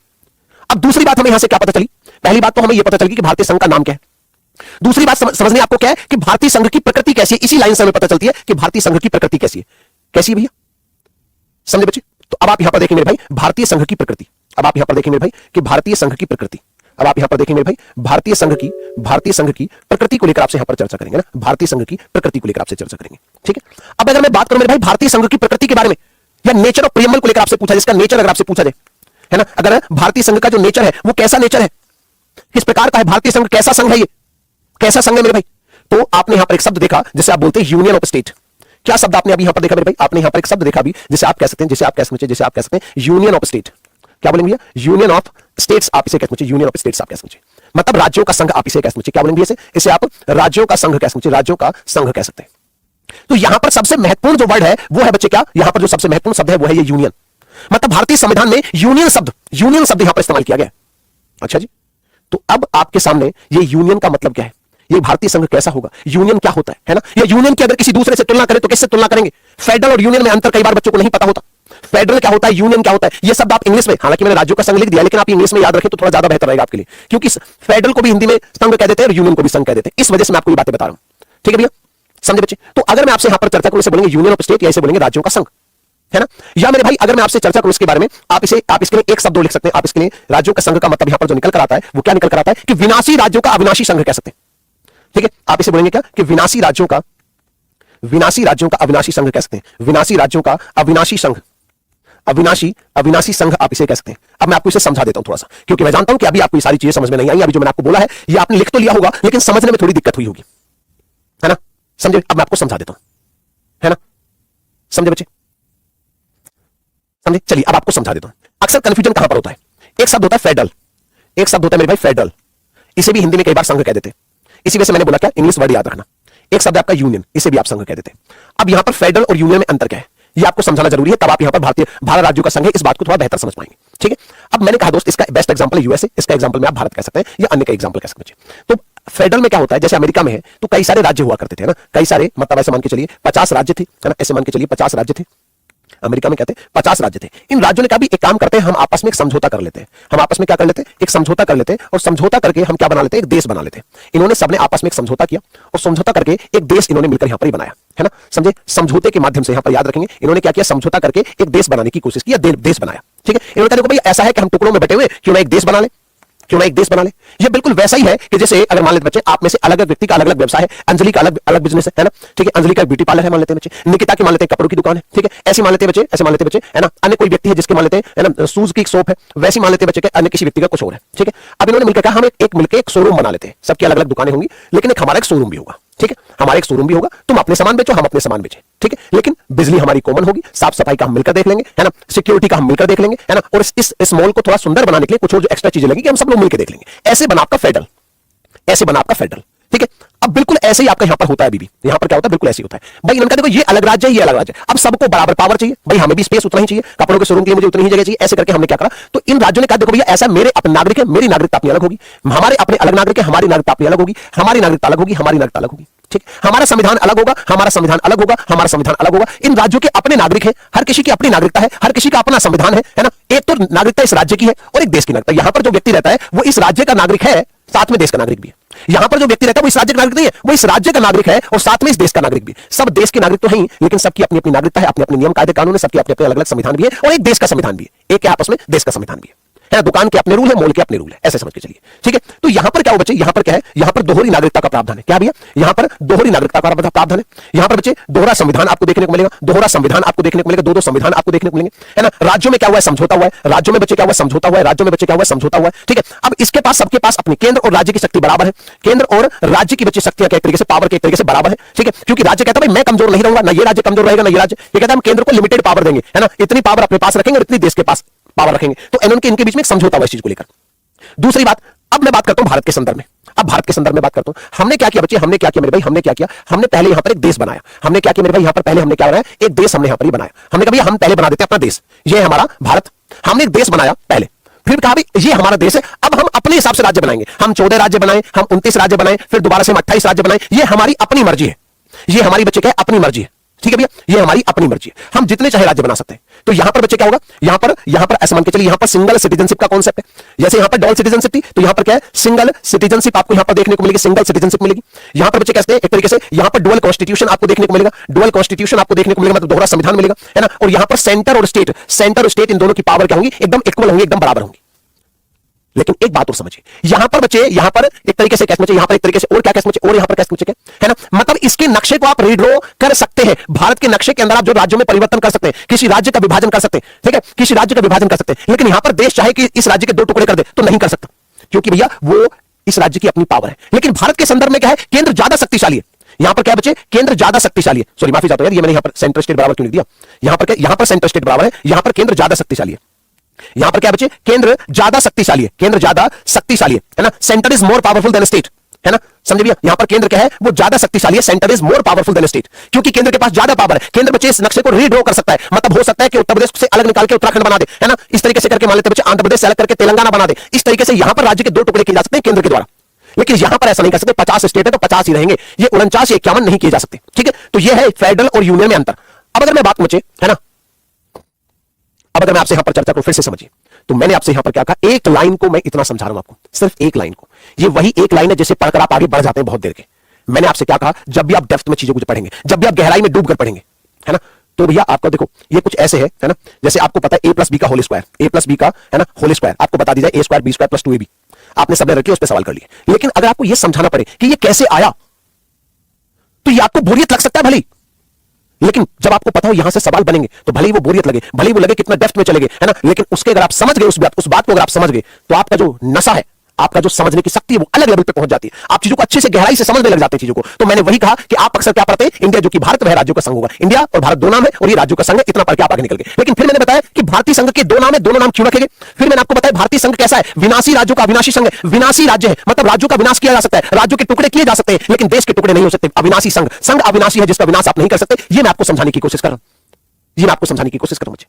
अब दूसरी बात हमें यहां से क्या पता चली, पहली बात तो हमें यह पता चली कि भारतीय संघ का नाम क्या है, दूसरी बात समझने आपको क्या है कि भारतीय संघ की प्रकृति कैसी है, इसी लाइन से हमें पता चलती है कि भारतीय संघ की प्रकृति कैसी है भैया, समझे बच्चे। तो अब आप यहां पर देखेंगे भाई भारतीय संघ की प्रकृति, अब आप यहां पर देखेंगे भाई कि भारतीय संघ की प्रकृति, अब आप यहां पर देखेंगे भाई भारतीय संघ की प्रकृति को लेकर आपसे यहां पर चर्चा करेंगे ना, भारतीय संघ की प्रकृति को लेकर आपसे चर्चा करेंगे, ठीक है। अब अगर मैं बात करूं मेरे भाई भारतीय संघ की प्रकृति के बारे में, या नेचर ऑफ प्रियम्बल को लेकर आपसे पूछा, जिसका नेचर अगर आपसे पूछा जाए, है ना, अगर भारतीय संघ का जो नेचर है वो कैसा नेचर है, किस प्रकार का है भारतीय संघ, कैसा संघ है, ये कैसा संघ है मेरे भाई, तो आपने यहां पर एक शब्द देखा जिसे आप बोलते हैं यूनियन ऑफ स्टेट। क्या शब्द आपने अभी यहां पर देखा मेरे भाई, आपने यहां पर एक शब्द देखा अभी जिसे आप कह सकते हैं यूनियन ऑफ स्टेट। क्या बोलेंगे भैया, यूनियन ऑफ स्टेट्स आप इसे कह सकते हैं, यूनियन ऑफ स्टेट्स आप कह सकते हैं, मतलब राज्यों का संघ आप इसे कह सकते हैं। क्या बोलेंगे इसे आप राज्यों का संघ कह सकते हैं, राज्यों का संघ कह सकते हैं। तो यहां पर सबसे महत्वपूर्ण जो वर्ड है वो है बच्चे क्या, यहां पर जो सबसे महत्वपूर्ण शब्द है वो है ये यूनियन, मतलब भारतीय संविधान में यूनियन शब्द यहां पर इस्तेमाल किया गया। अच्छा जी, तो अब आपके सामने ये यूनियन का मतलब क्या है, ये भारतीय संघ कैसा होगा, यूनियन क्या होता है ना, ये यूनियन की अगर किसी दूसरे से तुलना करें तो किससे तुलना करेंगे, फेडरल और यूनियन में अंतर कई बार बच्चों को नहीं पता होता, फेडरल क्या होता है, यूनियन क्या होता है, ये शब्द आप इंग्लिश में, हालांकि मैंने राज्यों का संघ लिख दिया, लेकिन आप इंग्लिश में याद रखें तो थोड़ा ज्यादा बेहतर रहेगा आपके लिए, क्योंकि फेडरल को भी हिंदी में संघ कह देते हैं और यूनियन को भी संघ कह देते हैं, इस वजह से मैं आपको ये बातें बता रहा हूं, ठीक है भैया, समझे बच्चे। तो अगर मैं आपसे यहां पर चर्चा करूं, इसे बोलेंगे यूनियन ऑफ स्टेट या इसे बोलेंगे राज्यों का संघ, है ना। या मेरे भाई अगर मैं आपसे चर्चा करूं इसके बारे में, आप इसके लिए एक शब्द लिख सकते हैं, आप इसके लिए राज्यों का संघ का मतलब यहां पर जो निकल कर आता है वो क्या निकल कर आता है कि विनाशी राज्यों का अविनाशी संघ कह सकते हैं। ठीक है, आप इसे बोलेंगे क्या कि विनाशी राज्यों का अविनाशी संघ कह सकते हैं, विनाशी राज्यों का अविनाशी संघ, अविनाशी संघ आप इसे कह सकते हैं। अब मैं आपको इसे समझा देता हूं थोड़ा सा, क्योंकि मैं जानता हूं कि अभी आपको ये सारी चीजें समझ में नहीं आई। अभी जो मैंने आपको बोला है ये आपने लिख तो लिया होगा, लेकिन समझने में थोड़ी दिक्कत हुई होगी, है ना? समझे? अब मैं आपको समझा देता हूं, है ना? समझे बच्चे? समझे? चलिए अब आपको समझा देता हूं। अक्सर कंफ्यूजन कहां पर होता है? एक शब्द होता है फेडरल, एक शब्द होता है मेरे भाई फेडरल, इसे भी हिंदी में कई बार संघ कह देते हैं। इसी वजह से मैंने बोला क्या, इंग्लिश वर्ड याद रखना। एक शब्द आपका यूनियन, इसे भी आप संघ कह देते हैं। अब यहां पर फेडरल और यूनियन में अंतर क्या है, ये आपको समझना जरूरी है, तब आप यहां पर भारत राज्यों का संघ है, इस बात को थोड़ा बेहतर समझ पाएंगे। ठीक है, अब मैंने कहा दोस्त इसका बेस्ट एग्जांपल यूएसए, इसका एग्जांपल में आप भारत कह सकते हैं या अन्य का एग्जांपल कह सकते हैं। तो फेडरल में क्या होता है, जैसे अमेरिका में है तो कई सारे राज्य हुआ करते थे ना, कई सारे, मतलब ऐसे मान के चलिए 50 राज्य थे, है ना, ऐसे मान के चलिए 50 राज्य थे। अमेरिका में कहते हैं 50 राज्य थे। इन राज्यों ने कहा भी एक काम करते हैं, हम आपस में एक समझौता कर लेते हैं, हम आपस में क्या कर लेते हैं, एक समझौता कर लेते हैं, और समझौता करके हम क्या बना लेते हैं, एक देश बना लेते हैं। इन्होंने सबने आपस में एक समझौता किया और समझौता करके एक देश इन्होंने मिलकर यहां पर ही बनाया, है ना? समझे? समझौते के माध्यम से यहां पर याद रखेंगे, इन्होंने क्या किया, समझौता करके एक देश बनाने की कोशिश की, देश बनाया। ठीक है, इन्होंने कहा भाई ऐसा है कि हम टुकड़ों में बटे हुए, क्यों ना एक देश बना ले, क्यों ना एक देश बना ले। ये बिल्कुल वैसा ही है कि जैसे अगर मान लेते बच्चे, आप में से अलग अलग व्यक्ति का अलग अलग व्यवसाय है, अंजलि का अलग अलग बिजनेस है ना? ठीक है, अंजलि का ब्यूटी पार्लर है मान लेते हैं बच्चे, निकिता की मान लेते हैं कपड़ों की दुकान है, ठीक है, ऐसे मान लेते हैं बच्चे, ऐसे मान लेते हैं बच्चे, है ना? अन्य कोई व्यक्ति है जिसके मान लेते हैं, है ना, शूज की एक शॉप है, वैसे मान लेते हैं बच्चे के अन्य किसी व्यक्ति का कुछ और है। ठीक है, अब इन्होंने मिलकर कहा हम एक मिलकर एक शोरूम बना लेते हैं, सबकी अलग अलग दुकानें होंगी, लेकिन एक हमारा एक शोरूम भी होगा। ठीक है, हमारा एक शोरूम भी होगा, तुम अपने सामान बेचो, हम अपने सामान बेचें। ठीक है, लेकिन बिजली हमारी कॉमन होगी, साफ सफाई का हम मिलकर देख लेंगे, है ना, सिक्योरिटी का हम मिलकर देख लेंगे, है ना, और इस मॉल को थोड़ा सुंदर बनाने के लिए कुछ और जो एक्स्ट्रा चीजें लगेंगी हम सब लोग मिलकर देख लेंगे। ऐसे बना आपका फेडरल, ऐसे बना आपका फेडरल। ठीक है, अब बिल्कुल ऐसे ही आपका यहां पर होता है, अभी यहां पर क्या होता है, बिल्कुल ऐसे ही होता है भाई। इन्होंने कहा देखो ये अलग राज्य है, ये अलग राज्य है, अब सबको बराबर पावर चाहिए भाई, हमें भी स्पेस उतना ही चाहिए, कपड़ों के शोरूम के लिए मुझे उतनी ही जगह चाहिए। ऐसे करके हमने क्या करा, तो इन राज्यों ने कहा देखो भैया ऐसा, मेरे अपने नागरिक है, मेरी नागरिकता अपनी अलग होगी, हमारे अपने अलग नागरिक है, हमारी नागरिकता अपनी अलग होगी, हमारी नागरिकता अलग होगी, हमारी नागरिकता अलग होगी। ठीक, हमारा संविधान अलग होगा, हमारा संविधान अलग होगा, हमारा संविधान अलग होगा। इन राज्यों के अपने नागरिक है, हर किसी की अपनी नागरिकता है, हर किसी का अपना संविधान है ना? एक तो नागरिकता इस राज्य की है और एक देश की नागरिकता। यहां पर जो व्यक्ति रहता है वो इस राज्य का नागरिक है, साथ में देश का नागरिक भी है। यहां पर जो व्यक्ति रहता है वो इस राज्य का नागरिक नहीं है, वो इस राज्य का नागरिक है और साथ में इस देश का नागरिक भी। सब देश के नागरिक तो हैं, लेकिन सबकी अपनी अपनी नागरिकता है, अपने अपने नियम कायदे कानून है, सबके अपने अपने अलग अलग संविधान भी है, और एक देश का संविधान भी है, एक आपस में देश का संविधान भी है। दुकान के अपने रूल है, मॉल के अपने रूल है, ऐसे समझ के चलिए। ठीक है, तो यहां पर क्या हो बच्चे, यहां पर क्या है, यहां पर दोहरी नागरिकता का प्रावधान है। क्या भैया, यहां पर दोहरी नागरिकता का प्रावधान है। यहां पर बच्चे दोहरा संविधान आपको देखने को मिलेगा, दोहरा संविधान आपको देखने को मिलेगा, दो संविधान आपको देखने को मिलेंगे, है ना? राज्यों में क्या हुआ है, समझौता हुआ है, राज्यों में बच्चे क्या हुआ, समझौता हुआ है, राज्यों में बच्चे क्या हुआ, समझौता हुआ है। ठीक है, अब इसके पास, सबके पास अपनी केंद्र और राज्य की शक्ति बराबर है, केंद्र और राज्य की बच्चे शक्तियां एक तरीके से, पावर के एक तरीके से बराबर है। ठीक है, क्योंकि राज्य कहता है मैं कमजोर नहीं रहूंगा, ना ये राज्य कमजोर रहेगा, ना ये राज्य, ये कहता है हम केंद्र को लिमिटेड पावर देंगे, है ना, इतनी पावर अपने पास रखेंगे और इतनी देश के पास पावर रखेंगे। तो इनके बीच में एक समझौता हुआ इस चीज को लेकर। दूसरी बात, अब मैं बात करता हूं भारत के संदर्भ में, अब भारत के संदर्भ में बात करता हूं, हमने क्या किया बच्चे, हमने क्या किया मेरे भाई, हमने क्या किया, हमने पहले यहां पर एक देश बनाया। हमने क्या किया मेरे भाई, यहां पर पहले हमने क्या बनाया, एक देश हमने यहां पर ही बनाया। हमने कहा भैया हम पहले बना देते हैं अपना देश, ये है हमारा भारत, हमने एक देश बनाया पहले, फिर कहा भाई ये हमारा देश है, अब हम अपने हिसाब से राज्य बनाएंगे, हम 14 राज्य बनाए, हम 29 राज्य बनाए, फिर दोबारा से हम 28 राज्य बनाए, ये हमारी अपनी मर्जी है, ये हमारी बच्चे क्या है, अपनी मर्जी है। ठीक है भैया, ये हमारी अपनी मर्जी है, हम जितने चाहे राज्य बना सकते हैं। तो यहां पर बच्चे क्या होगा, यहां पर ऐसा मान के चलिए, यहां पर सिंगल सिटीजनशिप का कॉन्सेप्ट है। जैसे यहां पर डबल सिटीजनशिप थी, तो यहां पर क्या है, सिंगल सिटीजनशिप आपको यहां पर देखने को मिलेगी, सिंगल सिटीजनशिप मिलेगी। यहां पर बच्चे कहते हैं एक तरीके से, यहां पर डुअल कॉन्स्टिट्यूशन आपको देखने को मिलेगा, डुअल कॉन्स्टिट्यूशन आपको देखने को मिलेगा, मतलब दोहरा संविधान मिलेगा, है ना? और यहां पर सेंटर और स्टेट इन दोनों की पावर क्या होंगी, एकदम इक्वल होंगी, एकदम बराबर होंगी। लेकिन एक बात और समझिए, यहां पर बच्चे, यहां पर एक तरीके से कैसे बच्चे, यहां पर एक तरीके से और क्या कैसे बच्चे, और यहां पर कैसे बच्चे, है ना? मतलब इसके नक्शे को आप रीड्रॉ कर सकते हैं, भारत के नक्शे के अंदर आप जो राज्यों में परिवर्तन कर सकते हैं, किसी राज्य का विभाजन कर सकते हैं। ठीक है, किसी राज्य का विभाजन कर सकते हैं, लेकिन यहां पर देश चाहे कि इस राज्य के 2 टुकड़े कर दे तो नहीं कर सकता, क्योंकि भैया वो इस राज्य की अपनी पावर है। लेकिन भारत के संदर्भ में क्या है, केंद्र ज्यादा शक्तिशाली है। यहां पर क्या बच्चे, केंद्र ज्यादा शक्तिशाली है, सॉरी माफी चाहता हूं यार, ये मैंने यहां पर सेंटर स्टेट बराबर क्यों नहीं दिया, यहां पर क्या, यहां पर सेंटर स्टेट बराबर है, यहां पर केंद्र ज्यादा शक्तिशाली है। यहां पर क्या बच्चे, केंद्र ज्यादा शक्तिशाली है, केंद्र ज्यादा शक्तिशाली है ना? Centre is more powerful than state, है ना? समझे भैया, यहां पर केंद्र क्या है, वो ज्यादा शक्तिशाली है, centre is more powerful than state, क्योंकि केंद्र के पास ज्यादा पावर है। केंद्र बच्चे इस नक्शे को रीड्रॉ कर सकता है, मतलब हो सकता है कि उत्तर प्रदेश से अलग निकाल के उत्तराखंड बना दे, है ना? इस तरीके से करके मान लेते बच्चे आंध्र प्रदेश से अलग करके तेलंगाना बना दे। इस तरीके से यहां पर राज्य के 2 टुकड़े किए जा सकते हैं केंद्र के द्वारा, लेकिन यहां पर ऐसा नहीं कर सकते। 50 स्टेट है तो 50 ही रहेंगे, ये 49 या 51 नहीं किए जा सकते। ठीक है, तो यह है फेडरल और यूनियन में अंतर। अब अगर मैं बात बच्चे, है ना, अब अगर मैं आपसे यहां पर चर्चा करूं, फिर से समझिए, तो मैंने आपसे यहां पर क्या कहा, एक लाइन को मैं इतना समझा रहा हूं आपको, सिर्फ एक लाइन को, ये वही एक लाइन है जिसे पढ़कर आप आगे बढ़ जाते हैं बहुत देर के। मैंने आपसे क्या कहा, जब भी आप डेप्थ में चीजों को पढ़ेंगे, जब भी आप गहराई में डूब कर पढ़ेंगे, है ना, तो भैया आपका देखो ये कुछ ऐसे है ना, जैसे आपको पता है a प्लस बी का whole square, a plus B का, है ना, होल स्क्वायर आपको बता दी जाए, a square B square plus 2ab। आपने सबने रखी, उस पर सवाल कर लिए। लेकिन अगर आपको यह समझाना पड़े कि यह कैसे आया, तो यह आपको बोरियत लग सकता है भले, लेकिन जब आपको पता हो यहां से सवाल बनेंगे तो भले ही वो बोरियत लगे, भले ही वो लगे कितना डेप्थ में चले गए, है ना, लेकिन उसके अगर आप समझ गए उस बात को अगर आप समझ गए, तो आपका जो नशा है, आपका जो समझने की शक्ति है, वो अलग लेवल पे पहुंच जाती है। आप चीजों को अच्छे से गहराई से समझने लग जाते हैं चीजों को। तो मैंने वही कहा कि आप अक्सर क्या पढ़ते हैं, इंडिया जो कि भारत वह राज्यों का संघ होगा। इंडिया और भारत दो नाम है और ये राज्यों का संघ है, इतना पढ़ के आप आगे निकल गए। लेकिन फिर मैंने बताया कि भारतीय संघ के दो नाम है, दोनों नाम क्यों रखे गए। फिर मैंने आपको बताया भारतीय संघ कैसा है, विनाशी राज्यों का अविनाशी संघ है। विनाशी राज्य है मतलब राज्यों का विनाश किया जा सकता है, राज्यों के टुकड़े किए जा सकते हैं, लेकिन देश के टुकड़े नहीं हो सकते। अविनाशी संघ, संघ अविनाशी है जिसका विनाश आप नहीं कर सकते। ये मैं आपको समझाने की कोशिश कर रहा हूं, ये मैं आपको समझाने की कोशिश कर रहा हूं। मुझे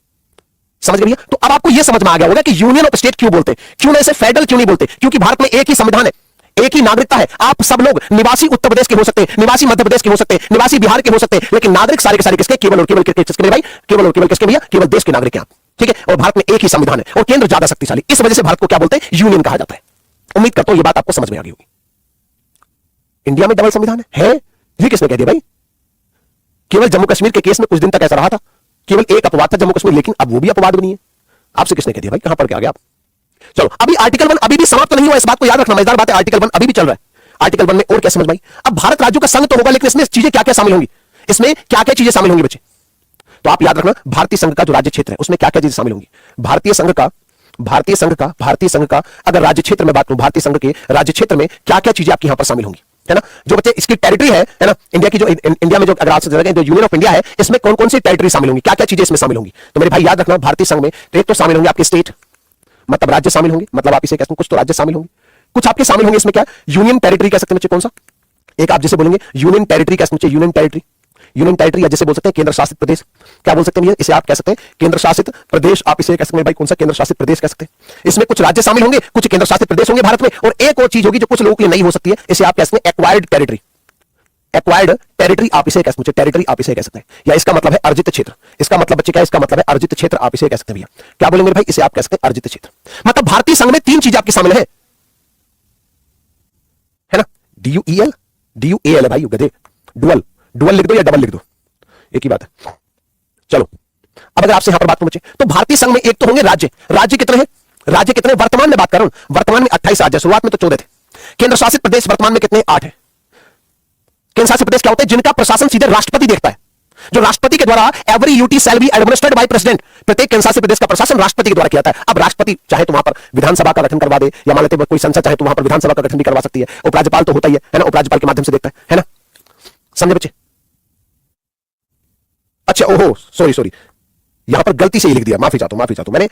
समझ गए? तो अब आपको यह समझ में आ गया होगा कि यूनियन ऑफ स्टेट क्यों बोलते हैं, क्यों ना इसे फेडरल क्यों नहीं बोलते। क्योंकि भारत में एक ही संविधान है, एक ही नागरिकता है। आप सब लोग निवासी उत्तर प्रदेश के हो सकते हैं, निवासी मध्य प्रदेश के हो सकते हैं, निवासी बिहार के हो सकते हैं, लेकिन नागरिक सारे के सारे किसके, केवल और केवल किसके भाई, केवल और केवल किसके भैया, केवल देश के नागरिक हैं आप। ठीक है, और भारत में एक ही संविधान है और केंद्र ज्यादा शक्तिशाली, इस वजह से भारत को क्या बोलते हैं, यूनियन कहा जाता है। उम्मीद करता हूं यह बात आपको समझ में आ गई होगी। इंडिया में डबल संविधान है ये किसने कह दिया भाई। केवल जम्मू कश्मीर के केस में कुछ दिन तक ऐसा रहा था, केवल एक अपवाद था जम्मू कश्मीर, लेकिन अब वो भी अपवाद बनी है। आपसे किसने कह दिया भाई, कहां पर क्या गया आप। चलो अभी आर्टिकल 1 अभी भी समाप्त नहीं हुआ, इस बात को याद रखना, मजेदार बात है, आर्टिकल 1 अभी भी चल रहा है। आर्टिकल 1 में और क्या समझ में आई। अब भारत राज्यों का संघ तो होगा, लेकिन इसमें चीजें क्या क्या शामिल होंगी, इसमें क्या क्या चीजें शामिल होंगी बच्चे। तो आप याद रखना, भारतीय संघ का जो राज्य क्षेत्र है उसमें क्या क्या चीजें शामिल होंगी। भारतीय संघ का अगर राज्य क्षेत्र में बात करूं, भारतीय संघ के राज्य क्षेत्र में क्या क्या चीजें आपकी यहां पर शामिल होंगी, है ना। जो बच्चे इसकी टेरिटरी है ना, इंडिया की जो इंडिया में जो अगर आपसे जो यूनियन ऑफ इंडिया है, इसमें कौन कौन सी टेरिटरी शामिल होंगी, क्या क्या चीजें इसमें शामिल होंगी। तो मेरे भाई याद रखना, भारतीय संघ में तो एक तो शामिल होंगे आपके स्टेट, मतलब राज्य शामिल होंगे, मतलब आप इसे कहते हैं कुछ तो राज्य शामिल होंगे, कुछ आपके शामिल होंगे इसमें क्या, यूनियन टेरिटरी कह सकते हैं बच्चे। कौन सा एक आप जैसे बोलेंगे यूनियन टेरिटरी कह सकते हैं, यूनियन टेरिटरी या जैसे बोल सकते हैं केंद्र शासित प्रदेश। क्या बोल सकते हैं इसे, आप कह सकते हैं केंद्र शासित प्रदेश, आप इसे कह सकते हैं भाई कौन सा, केंद्र शासित प्रदेश कह सकते हैं। इसमें कुछ राज्य शामिल होंगे, कुछ केंद्र शासित प्रदेश होंगे भारत में, और एक और चीज होगी जो कुछ लोगों के लिए नहीं हो सकती है, इसे आप कह सकते हैं एक्वायर्ड टेरिटरी। एक्वायर्ड टेरिटरी आप इसे कह सकते हैं, टेरिटरी आप इसे कह सकते हैं, या इसका मतलब है अर्जित क्षेत्र। इसका मतलब बच्चे क्या, इसका मतलब है अर्जित क्षेत्र, आप इसे कह सकते हैं भैया। क्या बोलेंगे भाई, इसे आप कह सकते हैं अर्जित क्षेत्र। मतलब भारतीय संघ में तीन चीजें आपकी शामिल है ना, DUEL है भाई, गधे, डुअल लिख दो या डबल लिख दो, एक ही बात है। चलो अब अगर आपसे यहां पर बात करूं बच्चे, तो भारतीय संघ में एक तो होंगे राज्य। राज्य कितने हैं, राज्य कितने वर्तमान में बात कर रहा हूं, वर्तमान में 28 राज्य, शुरुआत में तो 14 थे। केंद्र शासित प्रदेश वर्तमान में कितने, 8 है। केंद्र शासित प्रदेश क्या होते हैं, जिनका प्रशासन सीधे राष्ट्रपति देखता है, जो राष्ट्रपति के द्वारा every UT shall be administered by president. प्रत्येक केंद्र शासित प्रदेश का प्रशासन राष्ट्रपति के द्वारा किया जाता है। अब राष्ट्रपति चाहे तो वहां पर विधानसभा का गठन करवा दे, या मान लेते हैं कोई संसद चाहे तो वहां पर विधानसभा का गठन भी करवा सकती है। उपराज्यपाल तो होता ही है ना, उपराज्यपाल के माध्यम से देखता है ना, समझे बच्चे। अच्छा ओहो सॉरी, यहां पर गलती से ही लिख दिया, माफी चाहता हूं, मैंने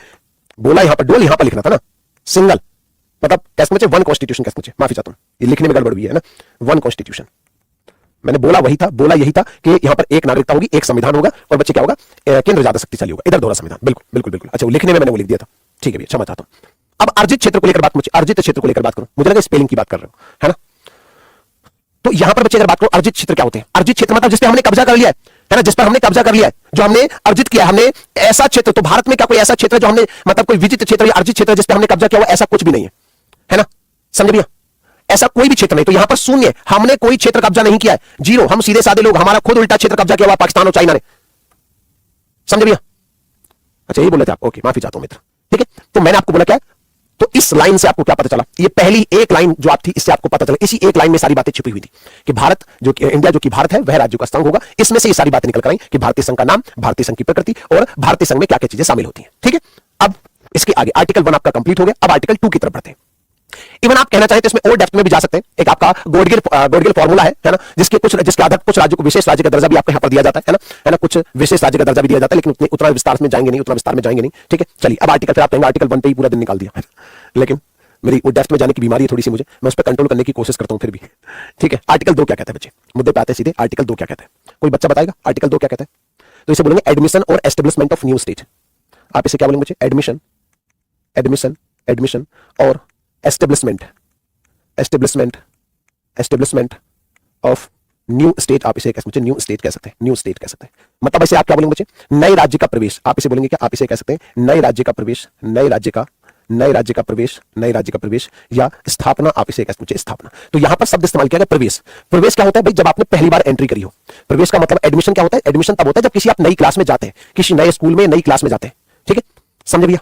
बोला यहां पर डुअल, यहां पर लिखना था ना सिंगल, मतलब कैसे मुझे वन कॉन्स्टिट्यूशन कैसे मुझे, माफी चाहता हूं, ये लिखने में गड़बड़ हुई है ना, वन कॉन्स्टिट्यूशन। मैंने बोला यही था कि यहां पर एक नागरिकता होगी, एक संविधान होगा, और बच्चे क्या होगा, केंद्र ज्यादा शक्तिशाली होगा, इधर दोहरा संविधान। बिल्कुल। अच्छा वो लिखने में मैंने वो लिख दिया था, ठीक है भैया, क्षमा चाहता हूं। अब अर्जित क्षेत्र को लेकर बात, मुझे अर्जित क्षेत्र को लेकर बात करूं, मुझे लगा स्पेलिंग की बात कर रहे हो, है ना। तो यहां पर बच्चे अगर बात करो, अर्जित क्षेत्र क्या होते हैं, अर्जित क्षेत्र मतलब जिस पे हमने कब्जा कर लिया है ना, जिस पर हमने कब्जा कर लिया है, जो हमने अर्जित किया, हमने ऐसा क्षेत्र, तो भारत में क्या कोई ऐसा क्षेत्र जो हमने मतलब कोई विजित क्षेत्र या अर्जित क्षेत्र जिस पे हमने कब्जा किया हुआ, ऐसा कुछ भी नहीं है ना, समझ भैया, ऐसा कोई भी क्षेत्र नहीं। तो यहां पर शून्य, हमने कोई क्षेत्र कब्जा नहीं किया है, जीरो, हम सीधे साधे लोग, हमारा खुद उल्टा क्षेत्र कब्जा किया हुआ पाकिस्तान और चाइना ने, समझ भैया। अच्छा यही बोले थे आप, ओके माफी चाहता हूं मित्र, ठीक है। तो मैंने आपको बोला क्या, तो इस लाइन से आपको क्या पता चला, ये पहली एक लाइन जो आप थी इससे आपको पता चला, इसी एक लाइन में सारी बातें छिपी हुई थी कि भारत जो कि इंडिया जो कि भारत है वह राज्यों का संघ होगा। इसमें से ये सारी बातें निकल कर आई कि भारतीय संघ का नाम, भारतीय संघ की प्रकृति और भारतीय संघ में क्या क्या चीजें शामिल होती हैं, ठीक है। अब इसके आगे आर्टिकल 1 आपका कंप्लीट हो गया, अब आर्टिकल 2 की तरफ बढ़ते हैं। इवन आप कहना चाहें तो इसमें और डेप्थ में भी जा सकते हैं। एक आपका गोडगिल फॉर्मूला है ना, जिसके आधार कुछ राज्यों को विशेष राज्य का दर्जा भी आपको यहां पर दिया जाता है ना, कुछ विशेष राज्य का दर्जा भी दिया जाता है, लेकिन उतना विस्तार में जाएंगे नहीं, ठीक है। चलिए अब आर्टिकल, फिर आप कहेंगे आर्टिकल 1 पे ही पूरा दिन निकाल दिया, लेकिन मेरी वो डेप्थ में जाने की बीमारी है थोड़ी सी मुझे, मैं उस पर कंट्रोल करने की कोशिश करता हूं फिर भी, ठीक है। आर्टिकल 2 क्या कहता है बच्चे, मुद्दे पे आते हैं सीधे। आर्टिकल 2 क्या कहता है, कोई बच्चा बताएगा आर्टिकल 2 क्या कहता है। तो इसे बोलेंगे एडमिशन और एस्टेब्लिशमेंट ऑफ न्यू स्टेट। आप इसे क्या बोलेंगे बच्चे, एडमिशन और एस्टेब्लिशमेंट ऑफ न्यू स्टेट। आप इसे न्यू स्टेट कह सकते हैं, मतलब इसे आप क्या बोलेंगे बच्चे, नए राज्य का प्रवेश। आप इसे बोलेंगे क्या, आप इसे कह सकते हैं नए राज्य का प्रवेश या स्थापना। आप इसे कह सकते हैं स्थापना। तो यहां पर शब्द इस्तेमाल किया गया प्रवेश। प्रवेश क्या होता है भाई, जब आपने पहली बार एंट्री करी हो। प्रवेश का मतलब एडमिशन क्या होता है, एडमिशन तब होता है जब किसी आप नई क्लास में जाते हैं, किसी नए स्कूल में नई क्लास में जाते हैं, ठीक है, समझे भैया,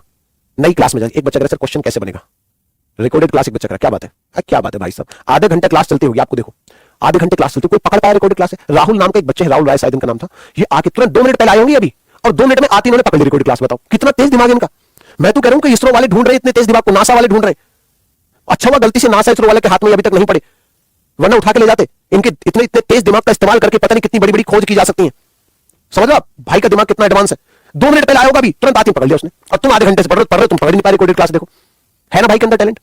नई क्लास में जाते। एक बच्चा अगर सर क्वेश्चन कैसे बनेगा, रिकॉर्डेड क्लास एक बच्चा कर रहा है, क्या बात है? क्या बात है भाई साहब, आधे घंटे क्लास चलती होगी, आपको देखो आधे घंटे क्लास चलती, कोई पकड़ पाया रिकॉर्डेड क्लास है? राहुल नाम का एक बच्चे है, राहुल राय शायद इनका नाम था, ये आके तुरंत 2 मिनट पहले आए होंगे अभी, और 2 मिनट में आती इन्होंने पकड़ ली रिकॉर्डेड क्लास। बताओ कितना तेज दिमाग है इनका। मैं तो कह रहा हूं कि इसरो वाले ढूंढ रहे इतने तेज दिमाग को, नासा वाले ढूंढ रहे। अच्छा हुआ गलती से नासा इसरो वाले के हाथ में अभी तक नहीं पड़े, वरना उठा के ले जाते। इनके इतने इतने तेज दिमाग का इस्तेमाल करके पता नहीं कितनी बड़ी बड़ी खोज की जा सकती है। समझ लो आप, भाई का दिमाग कितना एडवांस है। 2 मिनट पहले आया होगा अभी, तुरंत आती पकड़ लिया उसने, और तुम आधे घंटे से पढ़ रहे हो, तुम पढ़ नहीं पा रहे रिकॉर्डेड क्लास। देखो है ना भाई के अंदर टैलेंट,